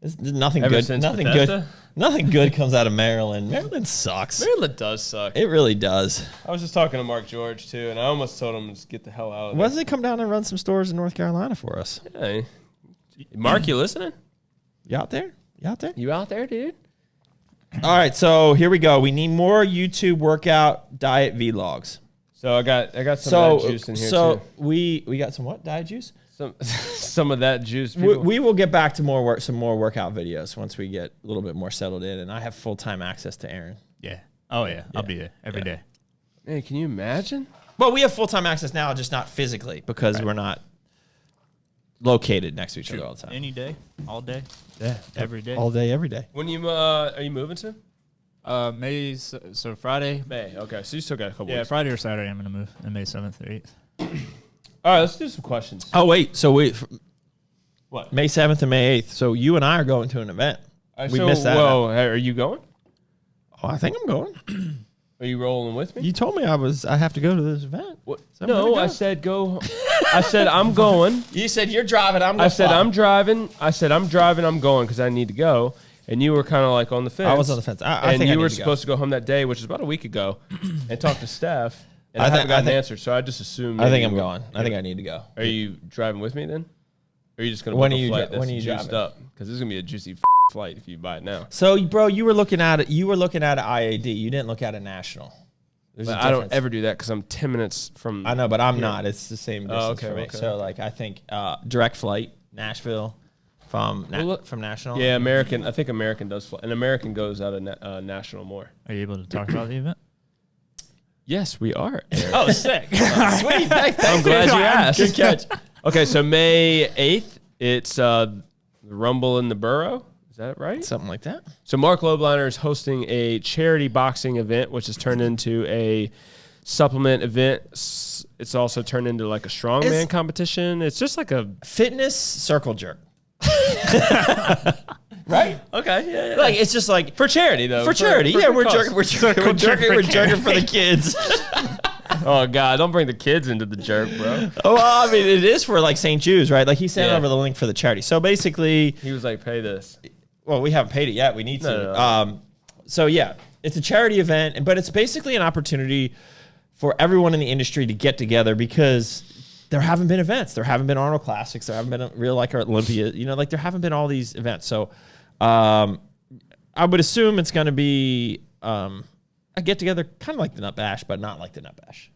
There's nothing Ever good. since Nothing Bethesda? good. Nothing good comes out of Maryland. Maryland sucks. Maryland does suck. It really does. I was just talking to Mark George too, and I almost told him to just get the hell out of Why doesn't he come down and run some stores in North Carolina for us? there. Hey, Mark, you listening? You out there? You out there? You out there, dude? All right, so here we go. We need more YouTube workout diet vlogs. So I got some So of that juice in here too. we got some what diet juice? Some of that juice. We will get back to some more workout videos once we get a little bit more settled in, and I have full-time access to Aaron. Yeah. Oh yeah. I'll be there every day. Hey, can you imagine? Well, we have full-time access now, just not physically because we're not located next to each other all the time. Any day, all day, Yeah, every day. all day, every day. When you are you moving soon? May so Friday. May. Okay, so you still got a couple Yeah, weeks. Friday or Saturday. I'm gonna move. On May 7th or 8th. All right, let's do some questions. Oh wait, so What? May 7th and May 8th. So you and I are going to an event. We so, missed that. Whoa, hey, are you going? Oh, I think I'm going. Are you rolling with me? You told me I have to go to this event. What? So I'm gonna No, go. I said go. I said I'm going. You said you're driving. I'm. I said I'm driving. I said I'm driving. I'm going because I need to go. And you were kind of like on the fence. I was on the fence. I and think I you need were to go. supposed to go home that day, which is about a week ago, and talk to Steph. And I I thi- haven't gotten I an think- answer, so I just assumed. I think maybe I'm you were- going. I think I need to go. Are you driving with me then? Or are you just gonna When book are a you flight dri- that's when are you juiced driving? up? Because this is gonna be a juicy flight if you buy it now. So, bro, you were looking at it. You were looking at an IAD. You didn't look at a national. There's a But I don't difference. ever do that because I'm 10 minutes from. I know, but I'm not. It's the same distance Oh, okay, for me. okay. So, like, I think direct flight, Nashville, from look- from national. Yeah, American. I think American does fly. And American goes out of national more. Are you able to talk about the event? Yes, we are. Oh, sick. Sweet. Thanks. I'm glad you asked. Good catch. Okay, so May 8th, it's the Rumble in the Borough. Is that right? Something like that. So Mark Lobliner is hosting a charity boxing event, which has turned into a supplement event. It's also turned into like a strongman competition. It's just like a Fitness circle jerk. Right? okay, yeah. Like, it's just like For charity though. for charity. Yeah, good we're cause. jerking. We're jerking for the kids. Oh God, don't bring the kids into the jerk, bro. Oh, well, I mean, it is for like St. Jude's, right? Like he sent Yeah. over the link for the charity. So basically, He was like, "Pay this." well, we haven't paid it yet. We need to. No. So yeah, it's a charity event, but it's basically an opportunity for everyone in the industry to get together because there haven't been events. There haven't been Arnold Classics. There haven't been a real like Olympia. You know, like there haven't been all these events. So I would assume it's going to be a get together, kind of like the Nut Bash, but not like the Nut Bash.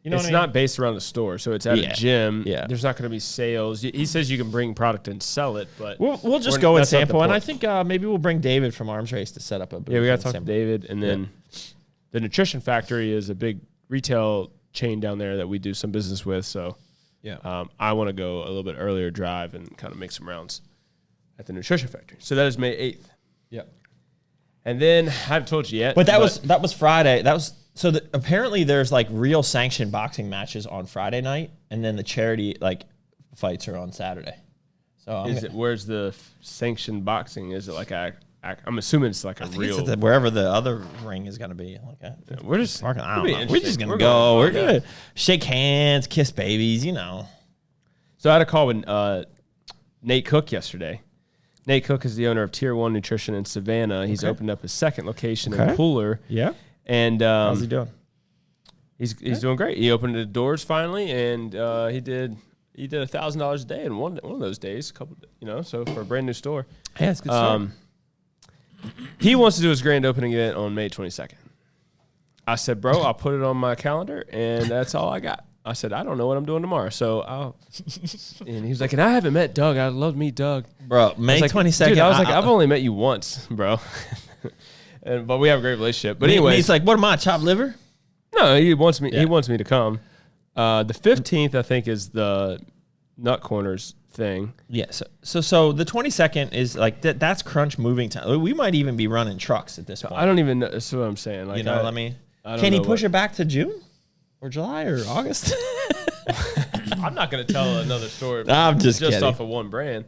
You know It's what I mean? not based around the store, so it's at Yeah. a gym. Yeah. There's not going to be sales. He says you can bring product and sell it, but We'll just we're- go and that's not the sample, and I point. think maybe we'll bring David from Arms Race to set up a booth. Yeah, we got and to talk to sample. David, and then the Nutrition Factory is a big retail chain down there that we do some business with. So Yeah. I want to go a little bit earlier drive and kind of make some rounds at the Nutrition Factory. So that is May 8th, Yeah. and then I haven't told you yet, But that was Friday. That was so that apparently there's like real sanctioned boxing matches on Friday night, and then the charity like fights are on Saturday. So where's the sanctioned boxing? Is it like I'm assuming it's like a real. wherever the other ring is going to be. Like We're just I don't it'll be know. We're just interesting. going to go. We're going going to shake hands, kiss babies. You know. So I had a call with Nate Cook yesterday. Nate Cook is the owner of Tier 1 Nutrition in Savannah. He's opened up his second location in Pooler. Yeah. And How's he doing? He's doing great. He opened the doors finally, and he did $1,000 a day in one of those days. So for a brand new store. Yeah, it's good stuff. He wants to do his grand opening event on May 22nd. I said, bro, I'll put it on my calendar, and that's all I got. I said, I don't know what I'm doing tomorrow, so I'll. And he was like, and I haven't met Doug. I'd love to meet Doug. Bro, May 22nd. Dude, I was like, I've only met you once, bro. But we have a great relationship. But anyway, he's like, what am I, chopped liver? No, he wants me. Yeah. He wants me to come. The 15th, I think, is the Nut Corners thing. Yeah. So the 22nd is like that's crunch moving time. We might even be running trucks at this point. I don't even know. That's what I'm saying. Like, you know what I mean? Can he push it back to June or July or August? I'm not going to tell another story. I'm just kidding. Off of one brand.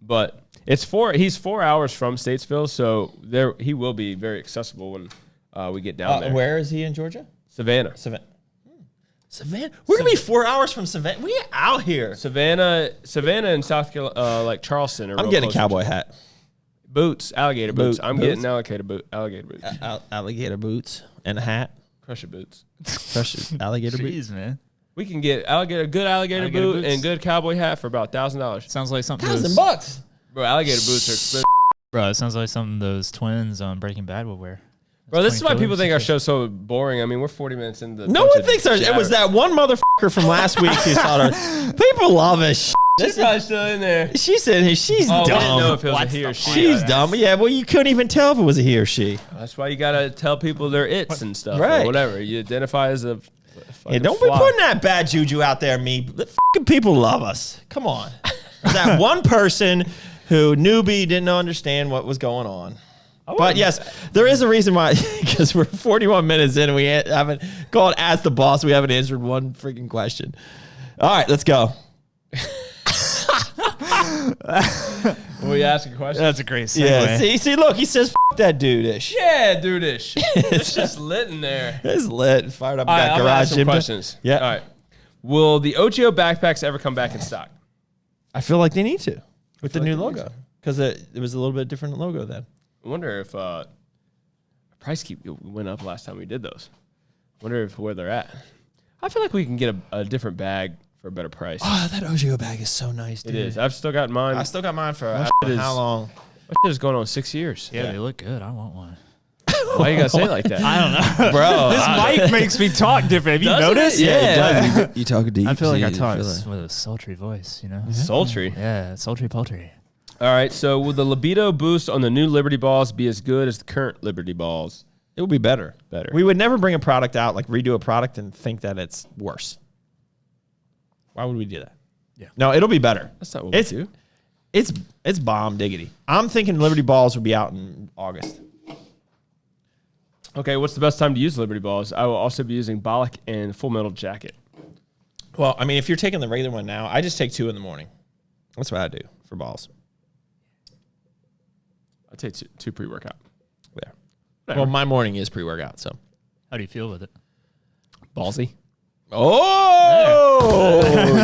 But he's 4 hours from Statesville, so he will be very accessible when we get down there. Where is he in Georgia? Savannah. Savannah. We're gonna be 4 hours from Savannah. We out here. Savannah, and South Carolina, like Charleston. I'm getting a cowboy hat, boots, alligator boots. I'm getting alligator boots. Alligator boots and a hat. Crusher boots. Crusher alligator boots, man. We can get good alligator boot boots and good cowboy hat for about $1,000. Sounds like something. $1,000, bro. Alligator boots are expensive. Bro, it sounds like something those twins on Breaking Bad would wear. Bro, this is why people think our show's so boring. I mean, we're 40 minutes into. No one thinks it was that one motherfucker from last week who saw her. People love us. She's probably still in there. She said she's dumb. I didn't know if it was a he or she. She's dumb. Yeah, well, you couldn't even tell if it was a he or she. That's why you gotta tell people their its and stuff, right? Or whatever you identify as a. Yeah, don't be putting that bad juju out there, me. The fucking people love us. Come on. That one person who newbie didn't understand what was going on. But yes, there is a reason why, because we're 41 minutes in and we haven't called Ask the Boss. We haven't answered one freaking question. All right, let's go. Will you ask a question? That's a great segue. Yeah, see, look, he says, F that dude-ish. Yeah, dude-ish. It's just lit in there. It's lit. Fired up that garage. I'll ask some questions. Yeah. All right. Will the Ogio backpacks ever come back in stock? I feel like they need to with the new logo, because it was a little bit different logo then. I wonder if price went up last time we did those. I wonder where they're at. I feel like we can get a different bag for a better price. Oh, that Ogio bag is so nice, dude. It is. I've still got mine. I still got mine for I don't know how long. My shit is going on 6 years. Yeah, they look good. I want one. Why you gotta say it like that? I don't know, bro. This mic makes me talk different. Have you noticed? Yeah, you talk deep. I feel like I talk with a sultry voice. You know, sultry. Yeah, sultry poultry. All right, so will the libido boost on the new Liberty balls be as good as the current Liberty balls? It would be better. Better. We would never bring a product out, like redo a product and think that it's worse. Why would we do that? Yeah. No, it'll be better. That's not what we do. It's bomb diggity. I'm thinking Liberty balls will be out in August. Okay, what's the best time to use Liberty balls? I will also be using Bolic and Full Metal Jacket. Well, I mean, if you're taking the regular one now, I just take 2 in the morning. That's what I do for balls. I take two pre-workout. Yeah. Whatever. Well, my morning is pre-workout, so. How do you feel with it? Ballsy. Oh!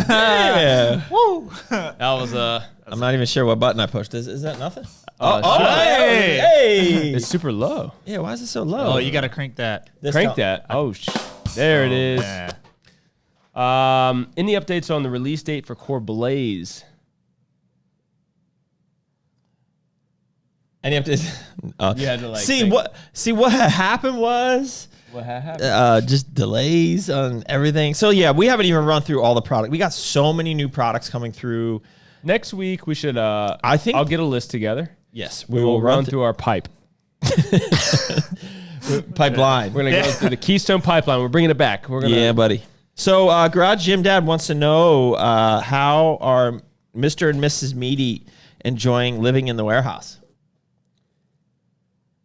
Yeah. Woo! That was I'm not even sure what button I pushed. Is that nothing? Hey! It's super low. Yeah, why is it so low? Oh, you got to crank that. Crank that. Oh, there it is. Yeah. Any updates on the release date for Core Blaze? Any updates? You had to like see what happened was what happened? Just delays on everything. So yeah, we haven't even run through all the product. We got so many new products coming through. Next week we should. I think I'll get a list together. Yes, we will run through our pipe. Pipeline. We're gonna go through the Keystone Pipeline. We're bringing it back. Yeah, buddy. So Garage Gym Dad wants to know how are Mr. and Mrs. Meaty enjoying living in the warehouse?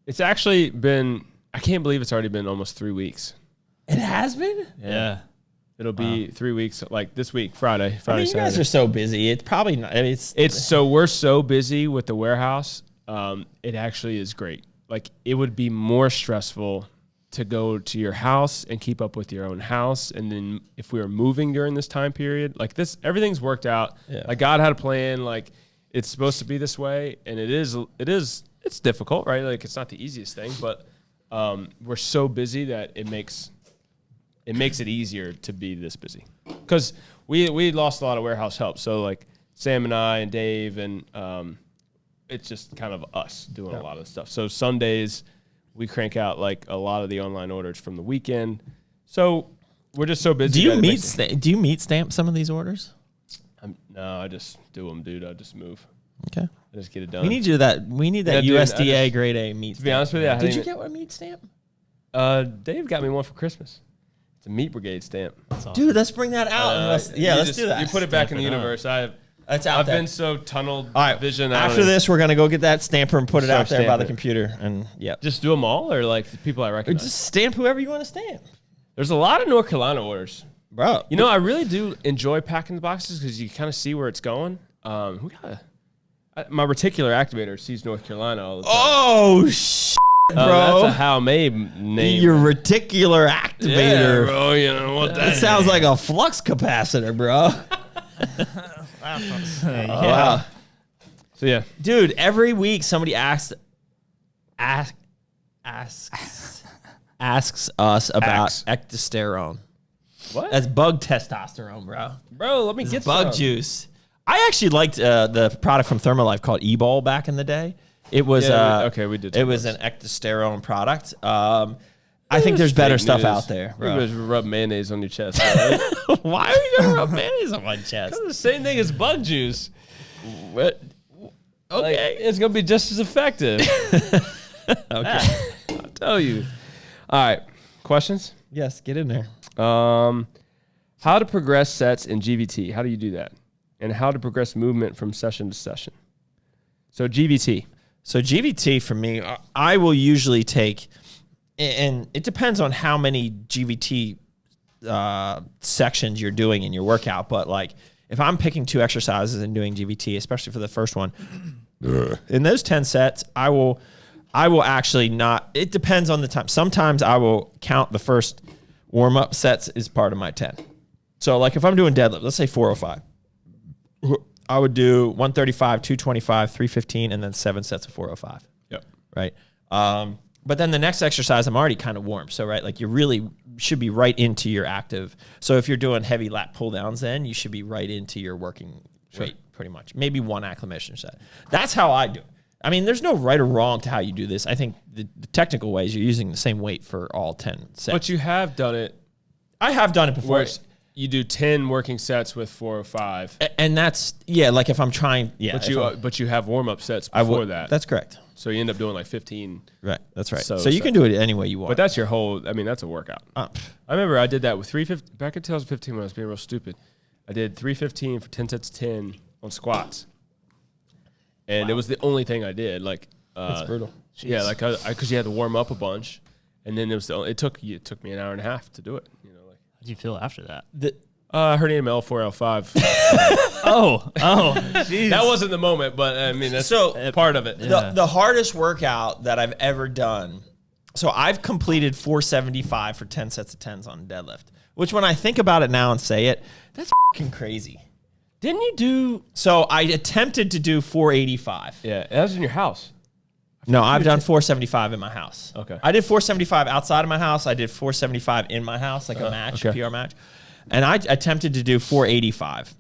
It's actually been. I can't believe it's already been almost 3 weeks. It has been? Yeah. It'll be 3 weeks, like this week, Friday. I mean, you guys are so busy. It's probably not. It's so we're so busy with the warehouse. It actually is great. Like it would be more stressful to go to your house and keep up with your own house. And then if we were moving during this time period, like this, everything's worked out. Yeah. Like God had a plan. Like it's supposed to be this way, and it's difficult, right? Like it's not the easiest thing, but we're so busy that it makes it easier to be this busy. Because we lost a lot of warehouse help. So like Sam and I and Dave and it's just kind of us doing a lot of stuff. So Sundays we crank out like a lot of the online orders from the weekend. So we're just so busy. Do you meat stamp some of these orders? No, I just do them, dude. I just move. Okay. I just get it done. We need that dude, USDA grade A meat stamp. To be honest with you, Did you get a meat stamp? Dave got me one for Christmas. It's a Meat Brigade stamp. Awesome. Dude, let's bring that out. Let's do that. You put it back in the universe. I've been so tunnel vision. After this, we're gonna go get that stamper and put it out there by the computer, and just do them all, or like the people I recognize. Just stamp whoever you want to stamp. There's a lot of North Carolina orders, bro. You know, I really do enjoy packing the boxes because you kind of see where it's going. My reticular activator sees North Carolina all the time. Oh shit, bro! That's a How May name. Your reticular activator, bro. You know what that sounds like a flux capacitor, bro. Wow. So yeah, dude. Every week somebody asks us about ectosterone. What? That's bug testosterone, bro. Bro, let me get bug juice. I actually liked the product from Thermalife called E-Ball back in the day. It was we did. It was an ectosterone product. I think there's better stuff out there, bro. You just rub mayonnaise on your chest. Right? Why are you gonna rub mayonnaise on my chest? It's the same thing as bug juice. What? Okay, like, it's gonna be just as effective. Okay, I'll tell you. All right, questions? Yes, get in there. How to progress sets in GVT? How do you do that? And how to progress movement from session to session? So GVT. So GVT for me, I will usually take, and it depends on how many GVT sections you're doing in your workout. But like, if I'm picking 2 exercises and doing GVT, especially for the first one, in those 10 sets, I will actually not. It depends on the time. Sometimes I will count the first warm up sets as part of my 10. So like if I'm doing deadlift, let's say 405. I would do 135, 225, 315, and then 7 sets of 405. Yep. Right. But then the next exercise, I'm already kind of warm. So, right, like you really should be right into your active. So if you're doing heavy lat pull downs, then you should be right into your working weight, pretty much. Maybe 1 acclimation set. That's how I do it. I mean, there's no right or wrong to how you do this. I think the technical way is you're using the same weight for all 10 sets. But you have done it. I have done it before. You do 10 working sets with 405. And that's, like if I'm trying, But you have warm-up sets before that. That's correct. So you end up doing like 15. Right, that's right. So you can do it any way you want. But that's your whole, I mean, that's a workout. I remember I did that with 315, back in 2015 when I was being real stupid. I did 315 for 10 sets of 10 on squats. And it was the only thing I did. Like, that's brutal. Jeez. Yeah, like, because you had to warm up a bunch. And then it took me an hour and a half to do it. You know, like. How did you feel after that? I heard AML 4L5. Geez. That wasn't the moment, but I mean, that's part of it. Yeah. The hardest workout that I've ever done. So I've completed 475 for 10 sets of 10s on deadlift, which when I think about it now and say it, that's fucking crazy. Didn't you do? So I attempted to do 485. Yeah, that was in your house. No, I've done 475 in my house. Okay. I did 475 outside of my house. I did 475 in my house, like a match, a PR match. And I attempted to do 485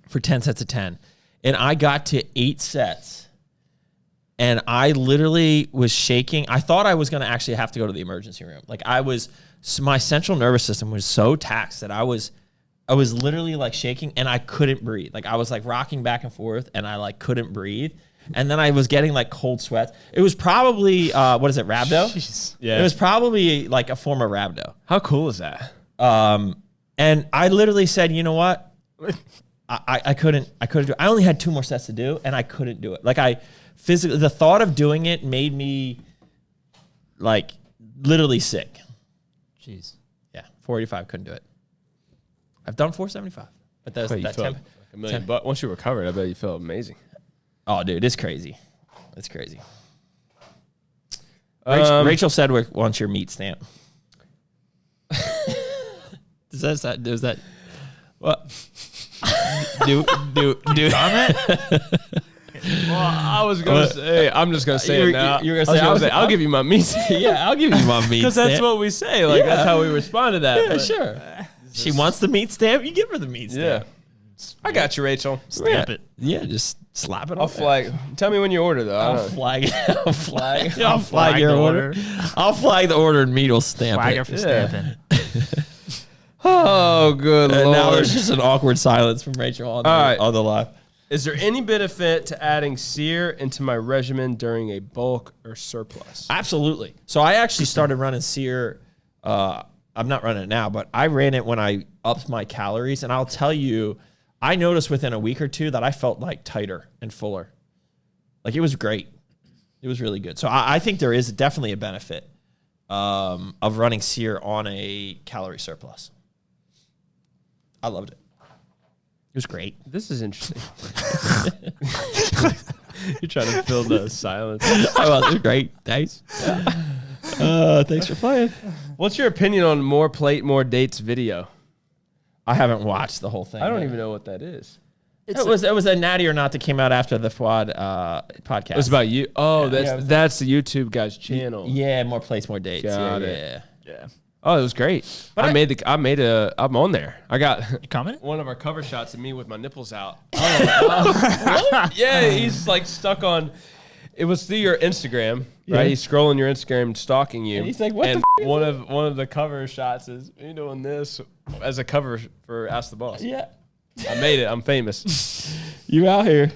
for 10 sets of 10. And I got to 8 sets. And I literally was shaking. I thought I was going to actually have to go to the emergency room. Like my central nervous system was so taxed that I was literally like shaking and I couldn't breathe. Like I was like rocking back and forth and I like couldn't breathe. And then I was getting like cold sweats. It was probably, what is it, rhabdo? Jeez. Yeah. It was probably like a form of rhabdo. How cool is that? And I literally said, you know what? I couldn't do it. I only had 2 more sets to do and I couldn't do it. Like the thought of doing it made me like literally sick. Jeez. Yeah. 485, couldn't do it. I've done 475. But that felt like $1 million. But once you recovered, I bet you felt amazing. Oh, dude, it's crazy. It's crazy. Rachel Sedgwick wants your meat stamp. Does that what? do Well, I was gonna say. I'm just gonna say it now. You're gonna say. I'll give you my meat. Yeah, I'll give you my meat. Because that's what we say. Like that's how we respond to that. Yeah, sure. She wants the meat stamp. You give her the meat stamp. Yeah. I got you, Rachel. Stamp it. Yeah, just slap it I'll on there. flag. Tell me when you order, though. I'll flag it. I'll flag. I'll flag your the order. I'll flag the order and Meat will stamp Flagger it. for stamping. Oh, good And Lord. now there's just an awkward silence from Rachel on right. on the live. Is there any benefit to adding Sear into my regimen during a bulk or surplus? Absolutely. So I actually started running Sear. I'm not running it now, but I ran it when I upped my calories. And I'll tell you, I noticed within a week or two that I felt like tighter and fuller. Like it was great. It was really good. So I think there is definitely a benefit of running Sear on a calorie surplus. I loved it. It was great. This is interesting. You're trying to fill the silence. Oh, it was great. Thanks. Thanks for playing. What's your opinion on More Plate, More Dates video? I haven't watched the whole thing. I don't even know what that is. It was a Natty or Not that came out after the Fwad podcast. It was about you. Oh, Yeah, that's the YouTube guy's channel. Yeah, More Plates, More Dates. Got yeah, it. yeah. Oh, it was great. But I'm on there. I got You comment? one of our cover shots of me with my nipples out. Oh, yeah, he's like stuck on. It was through your Instagram, right? He's scrolling your Instagram, stalking you. And he's like, "What the and f- is one of the cover shots is me doing this as a cover for Ask the Boss. Yeah. I made it. I'm famous. You out here.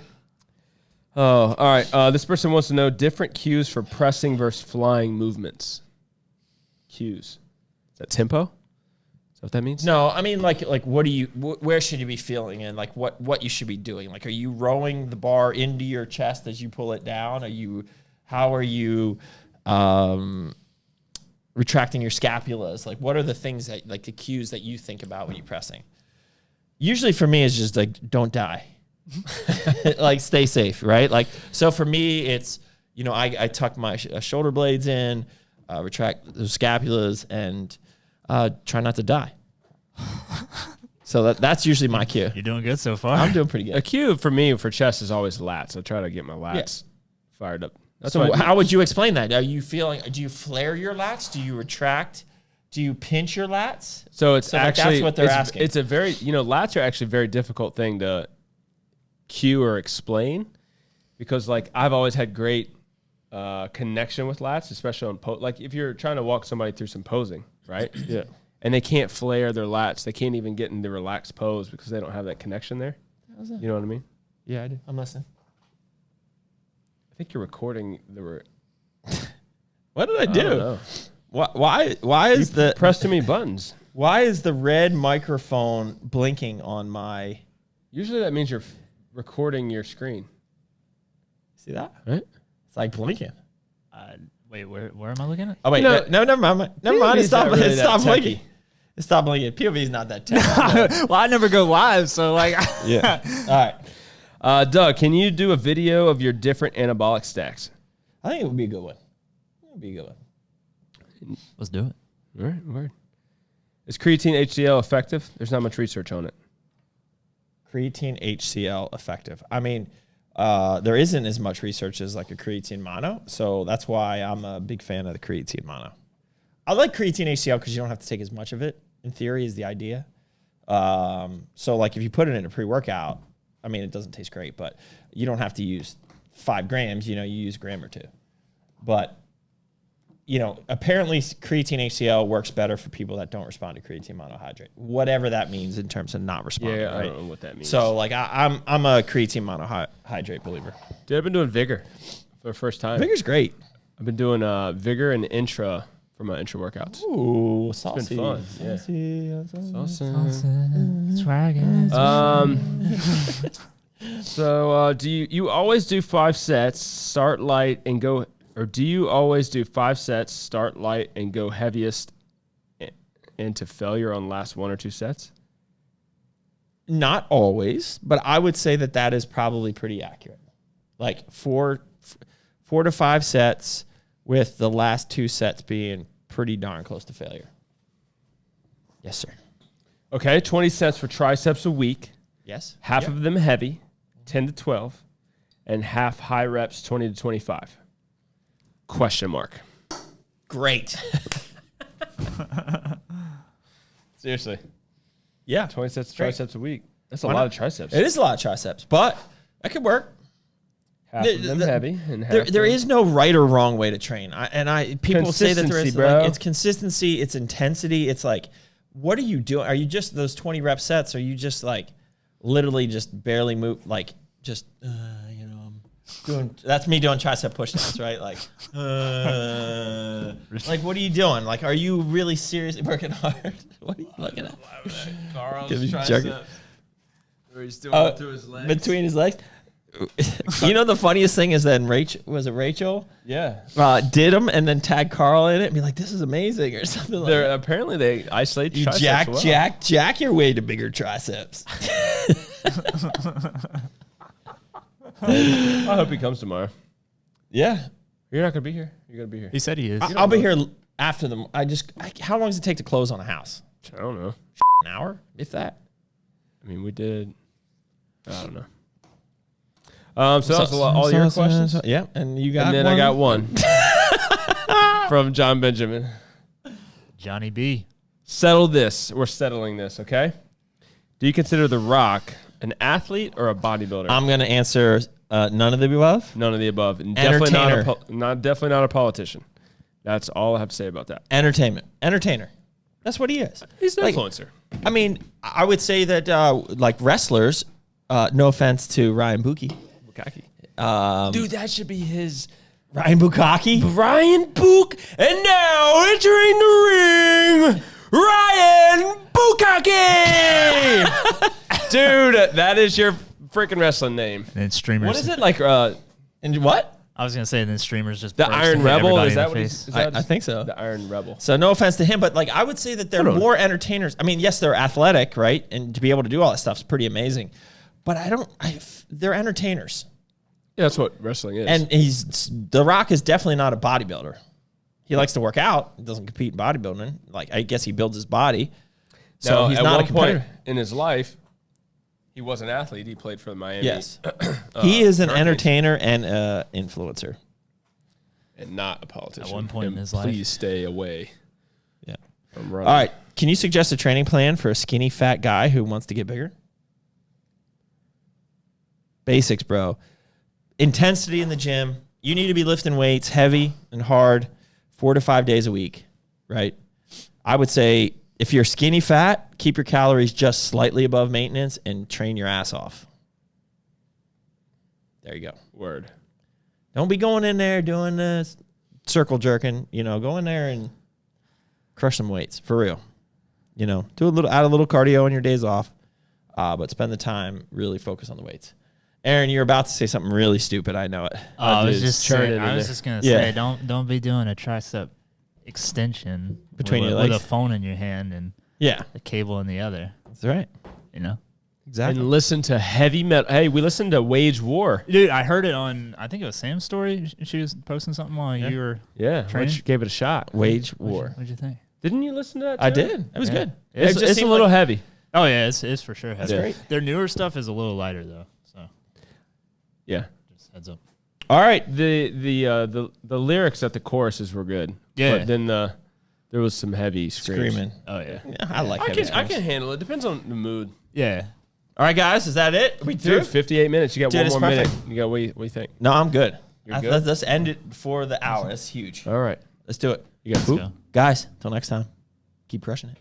Oh, all right. This person wants to know different cues for pressing versus flying movements. Cues. Is that tempo? Is that what that means? No, I mean like what do you where should you be feeling and like what you should be doing? Like are you rowing the bar into your chest as you pull it down? How are you retracting your scapulas? Like what are the things that like the cues that you think about when you're pressing? Usually for me it's just like don't die. Like stay safe, right? Like so for me it's I tuck my shoulder blades in, retract the scapulas and try not to die. So that's usually my cue. You're doing good so far. I'm doing pretty A good. cue for me for chest is always lats. I try to get my lats fired up. That's So what I do. how would you explain that? Do you flare your lats? Do you retract? Do you pinch your lats? So it's like, actually that's what they're it's, asking. It's a very lats are actually a very difficult thing to cue or explain because like I've always had great connection with lats, especially on like if you're trying to walk somebody through some posing, right? Yeah. And they can't flare their lats. They can't even get in the relaxed pose because they don't have that connection there. You know what I mean? Yeah, I do. I'm listening. I think you're recording What did I I do? don't know. Why is the Press too many buttons. why is the red microphone blinking on my? Usually that means you're recording your screen, See that? right? It's like blinking. Wait, where am I looking at? Oh wait, No. no, never mind. Never mind. It POV 's not stopped. really It that stopped techie. blinking. It stopped blinking. POV is not that technical. Well, I never go live, so like. Yeah. All right. Doug, can you do a video of your different anabolic stacks? I think it would be a good one. It would be a good one. Let's do it. All right, word. Is creatine HCl effective? There's not much research on it. Creatine HCl effective. I mean, there isn't as much research as like a creatine mono, so that's why I'm a big fan of the creatine mono. I like creatine HCl because you don't have to take as much of it. In theory, is the idea. So like if you put it in a pre-workout, I mean, it doesn't taste great, but you don't have to use 5 grams. You use a gram or 2. But apparently creatine HCl works better for people that don't respond to creatine monohydrate, whatever that means in terms of not responding. Yeah, I right? don't know what that means. So like I'm a creatine monohydrate believer. Dude, I've been doing Vigor for the first time. Vigor's great. I've been doing Vigor and Intra for my intra workouts. Ooh, It's saucy. been fun. Yeah. Awesome. Swagger. So do you always do 5 sets, start light and go, or do you always do 5 sets, start light and go heaviest into failure on last 1 or 2 sets? Not always, but I would say that is probably pretty accurate. Like 4 to 5 sets with the last 2 sets being pretty darn close to failure. Yes, sir. Okay, 20 sets for triceps a week, Yes. half of them heavy, 10 to 12, and half high reps, 20 to 25. Question mark. Great. Seriously. Yeah. 20 sets of Great. triceps a week. That's a lot of triceps. It is a lot of triceps, but that could work. Half of them heavy, and half There them- is no right or wrong way to train. People say that there is. Consistency, bro. Like, it's consistency, it's intensity. It's like, what are you doing? Are you just those 20 rep sets? Are you just like literally just barely move? Like just you know, I'm doing. That's me doing tricep pushdowns, right? Like, like what are you doing? Like, are you really seriously working hard? What are you looking at? Carl's Give me tricep. jerking. Where he's doing it through his legs. Between his legs. You know the funniest thing is that Rachel Yeah. did them and then tagged Carl in it and be like, this is amazing or something like They're that. apparently they isolate You triceps jack your way to bigger triceps. I hope he comes tomorrow. Yeah. You're not gonna be here. You're gonna be here. He said he is. I'll be here after them. How long does it take to close on a house? I don't know. An hour, if that. I mean, we did. I don't know. So that's all your questions. Yeah, and you got And then one? I got one from John Benjamin. Johnny B. Settle this. We're settling this, okay? Do you consider The Rock an athlete or a bodybuilder? I'm going to answer none of the above. None of the above. And Entertainer. definitely not a politician. That's all I have to say about that. Entertainer. That's what he is. He's an Like, influencer. I mean, I would say that like wrestlers, no offense to Ryan Buki. Dude, that should be his. Ryan Bukaki? Ryan Book, and now entering the ring, Ryan Bukaki. Dude, that is your freaking wrestling name. And then streamers. What is it like? And what? I was gonna say then streamers just The burst Iron and hit Rebel? everybody Is in that the what face. he's? Is that I think so. The Iron Rebel. So no offense to him, but like I would say that they're more entertainers. I mean, yes, they're athletic, right? And to be able to do all that stuff is pretty amazing. But they're entertainers. Yeah, that's what wrestling is. And The Rock is definitely not a bodybuilder. He likes to work out. He doesn't compete in bodybuilding. Like I guess he builds his body. So now, he's at not a one point competitor. in his life, he was an athlete. He played for the Miami. Yes. He is an Hurricanes. entertainer and influencer. And not a politician. At one point in And his life. please stay away Yeah. from running. All right. Can you suggest a training plan for a skinny fat guy who wants to get bigger? Basics, bro. Intensity in the gym. You need to be lifting weights heavy and hard 4 to 5 days a week, right? I would say if you're skinny fat, keep your calories just slightly above maintenance and train your ass off. There you go. Word. Don't be going in there doing this circle jerking. Go in there and crush some weights for real. Add a little cardio on your days off, but spend the time really focus on the weights. Aaron, you're about to say something really stupid. I know it. I was dude, just churn it saying, in I was there. just gonna Yeah. say don't be doing a tricep extension Between with, your with a legs. phone in your hand and Yeah, a cable in the other. that's right. Exactly. And listen to heavy metal. Hey, we listened to Wage War. Dude, I heard it on I think it was Sam's story. She was posting something while you were Yeah, Training? Rich gave it a shot. Wage war. What'd you think? Didn't you listen to that? I too? did. It was Yeah. good. It's, just it's a seemed little like- heavy. Oh yeah, it's for sure. That's heavy. great. Their newer stuff is a little lighter though. So Yeah. just heads up. All right. The lyrics at the choruses were good. Yeah. But then there was some heavy screams. Screaming. Oh yeah. Yeah, I like I heavy can I screams. can handle it. Depends on the mood. Yeah. All right, guys. Is that it? We through? Dude, 58 minutes. You got Dude, one it's more minute. perfect. You got what do you think? No, I'm good. You're good? Let's end it before the hour. That's huge. All right. Let's do it. You got Let's poop? go. Guys, till next time. Keep crushing it.